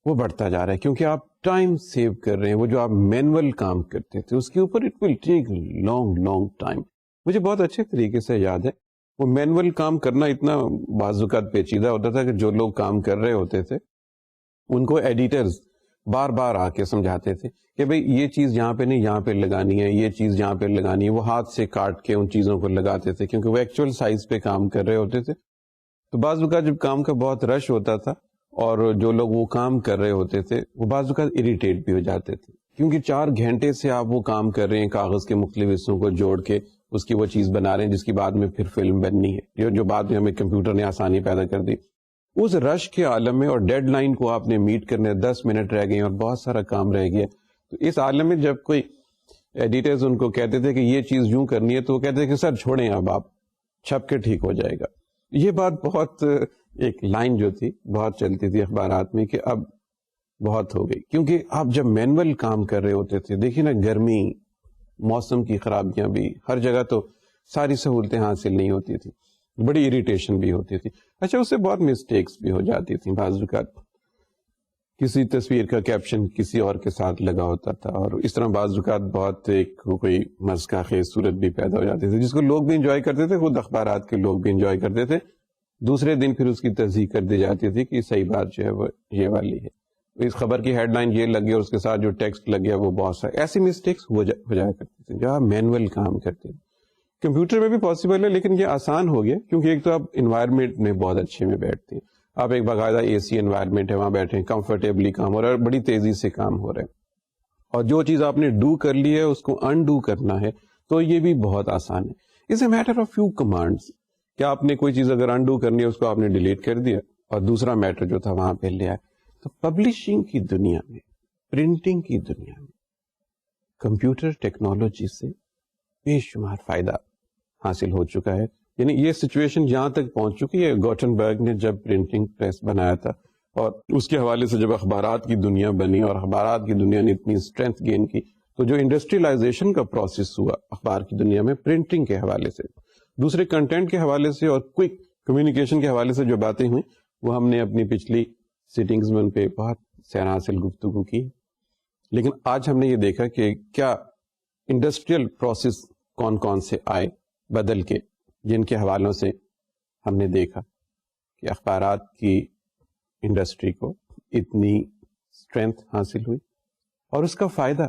وہ بڑھتا جا رہا ہے, کیونکہ آپ ٹائم سیو کر رہے ہیں. وہ جو آپ مینول کام کرتے تھے اس کے اوپر it will take long time. مجھے بہت اچھے طریقے سے یاد ہے وہ مینول کام کرنا اتنا بعض اوقات پیچیدہ ہوتا تھا کہ جو لوگ کام کر رہے ہوتے تھے ان کو ایڈیٹرز بار بار آ کے سمجھاتے تھے کہ بھئی یہ چیز یہاں پہ نہیں, یہاں پہ لگانی ہے, یہ چیز یہاں پہ لگانی ہے. وہ ہاتھ سے کاٹ کے ان چیزوں کو لگاتے تھے کیونکہ وہ ایکچوئل سائز پہ کام کر رہے ہوتے تھے. تو بعض اوقات جب کام کا بہت رش ہوتا تھا اور جو لوگ وہ کام کر رہے ہوتے تھے وہ بعض اوقات اریٹیٹ بھی ہو جاتے تھے, کیونکہ 4 گھنٹے سے آپ وہ کام کر رہے ہیں, کاغذ کے مختلف حصوں کو جوڑ کے اس کی وہ چیز بنا رہے ہیں جس کی بعد میں پھر فلم بننی ہے, جو بعد میں ہمیں کمپیوٹر نے آسانی پیدا کر دی. اس رش کے عالم میں اور ڈیڈ لائن کو آپ نے میٹ کرنے 10 منٹ رہ گئے اور بہت سارا کام رہ گیا. تو اس عالم میں جب کوئی ایڈیٹرز ان کو کہتے تھے کہ یہ چیز یوں کرنی ہے تو وہ کہتے تھے کہ سر چھوڑیں, اب آپ چھپ کے ٹھیک ہو جائے گا. یہ بات بہت ایک لائن جو تھی بہت چلتی تھی اخبارات میں کہ اب بہت ہو گئی, کیونکہ آپ جب مینول کام کر رہے ہوتے تھے, دیکھیے نا گرمی, موسم کی خرابیاں بھی, ہر جگہ تو ساری سہولتیں حاصل نہیں ہوتی تھی, بڑی اریٹیشن بھی ہوتی تھی. اچھا اس سے بہت مسٹیکس بھی ہو جاتی تھیں. بعض اوقات کسی تصویر کا کیپشن کسی اور کے ساتھ لگا ہوتا تھا اور اس طرح بعض اوقات بہت ایک کوئی مزاح خیز صورت بھی پیدا ہو جاتی تھی جس کو لوگ بھی انجوائے کرتے تھے, خود اخبارات کے لوگ بھی انجوائے کرتے تھے. دوسرے دن پھر اس کی تصحیح کر دی جاتی تھی کہ صحیح بات جو ہے وہ یہ والی ہے, اس خبر کی ہیڈ لائن یہ لگ گئی اور اس کے ساتھ جو ٹیکسٹ لگ گیا وہ بہت سارے ایسی مسٹیکس ہو جایا کرتی تھی جب آپ مینول کام کرتے تھے. کمپیوٹر میں بھی پاسبل ہے لیکن یہ آسان ہو گیا کیونکہ ایک تو آپ انوائرمنٹ میں بہت اچھے میں بیٹھتے ہیں, آپ ایک باقاعدہ اے سی انوائرمنٹ ہے وہاں بیٹھے ہیں, کمفرٹیبلی کام ہو رہا ہے اور بڑی تیزی سے کام ہو رہا ہے. اور جو چیز آپ نے ڈو کر لی ہے اس کو انڈو کرنا ہے تو یہ بھی بہت آسان ہے. It's a matter of few commands. کیا آپ نے کوئی چیز اگر انڈو کرنی ہے اس کو آپ نے ڈیلیٹ کر دیا اور دوسرا میٹر جو تھا وہاں پہ لے آئے. تو پبلشنگ کی دنیا میں, پرنٹنگ کی دنیا میں کمپیوٹر ٹیکنالوجی سے بے شمار فائدہ حاصل ہو چکا ہے. یعنی یہ سچویشن جہاں تک پہنچ چکی ہے, گوٹنبرگ نے جب پرنٹنگ پریس بنایا تھا اور اس کے حوالے سے جب اخبارات کی دنیا بنی اور اخبارات کی دنیا نے اتنی اسٹرینتھ گین کی تو جو انڈسٹریلائزیشن کا پروسیس ہوا اخبار کی دنیا میں پرنٹنگ کے حوالے سے, دوسرے کنٹینٹ کے حوالے سے اور کوئک کمیونیکیشن کے حوالے سے جو باتیں ہوئیں وہ ہم نے اپنی پچھلی سیٹنگز میں ان پہ بہت سیر حاصل گفتگو کی. لیکن آج ہم نے یہ دیکھا کہ کیا انڈسٹریل پروسیس کون کون سے آئے بدل کے, جن کے حوالوں سے ہم نے دیکھا کہ اخبارات کی انڈسٹری کو اتنی اسٹرینتھ حاصل ہوئی اور اس کا فائدہ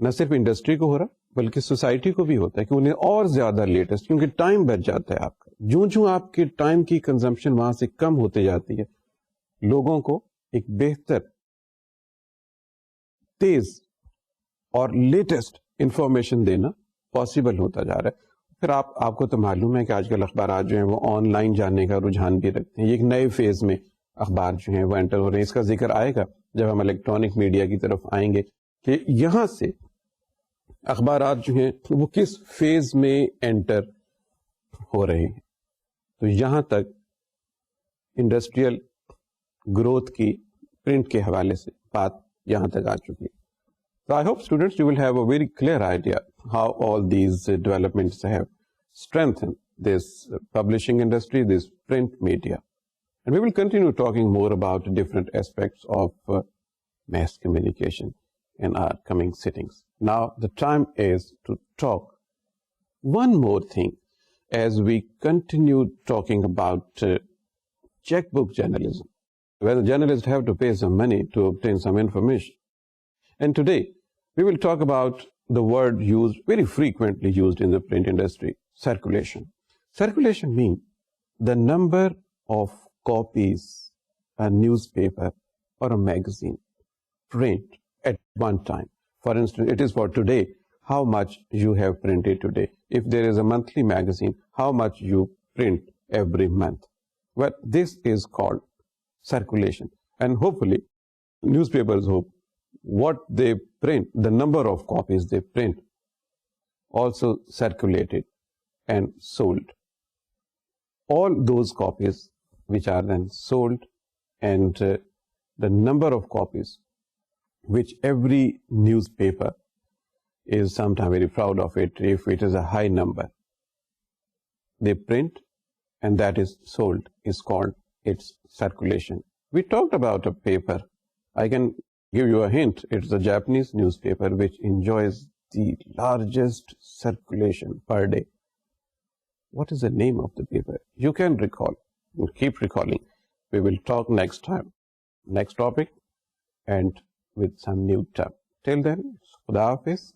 نہ صرف انڈسٹری کو ہو رہا بلکہ سوسائٹی کو بھی ہوتا ہے کہ انہیں اور زیادہ لیٹسٹ, کیونکہ ٹائم بچ جاتا ہے آپ کا. جوں آپ کے ٹائم کی کنزمپشن وہاں سے کم ہوتے جاتی ہے لوگوں کو ایک بہتر, تیز اور لیٹسٹ انفارمیشن دینا پاسبل ہوتا جا رہا ہے. پھر آپ کو تو معلوم ہے کہ آج کل اخبارات جو ہیں وہ آن لائن جاننے کا رجحان بھی رکھتے ہیں. یہ ایک نئے فیز میں اخبار جو ہیں وہ انٹر ہو رہے ہیں. اس کا ذکر آئے گا جب ہم الیکٹرانک میڈیا کی طرف آئیں گے کہ یہاں سے اخبارات جو ہیں وہ کس فیز میں انٹر ہو رہے ہیں. تو یہاں تک انڈسٹریل گروتھ کی پرنٹ کے حوالے سے بات یہاں تک آ چکی ہے. So I hope students you will have a very clear idea how all these developments have strengthened this publishing industry, this print media. And we will continue talking more about different aspects of mass communication in our coming sittings. Now the time is to talk one more thing as we continue talking about checkbook journalism, where the journalists have to pay some money to obtain some information. And today we will talk about the word used, very frequently used in the print industry, circulation. Circulation means the number of copies a newspaper or a magazine print at one time. For instance, it is for today, how much you have printed today. If there is a monthly magazine, how much you print every month. Well, this is called circulation. And hopefully, newspapers hope what they print, the number of copies they print, also circulated and sold. All those copies which are then sold, and the number of copies which every newspaper is sometimes very proud of it, if it is a high number they print and that is sold, is called its circulation. We talked about a paper. I can give you a hint. It's a Japanese newspaper which enjoys the largest circulation per day. What is the name of the paper? You can recall. Keep recalling. We will talk next time. Next topic and with some new term. Till then, Khuda Hafiz.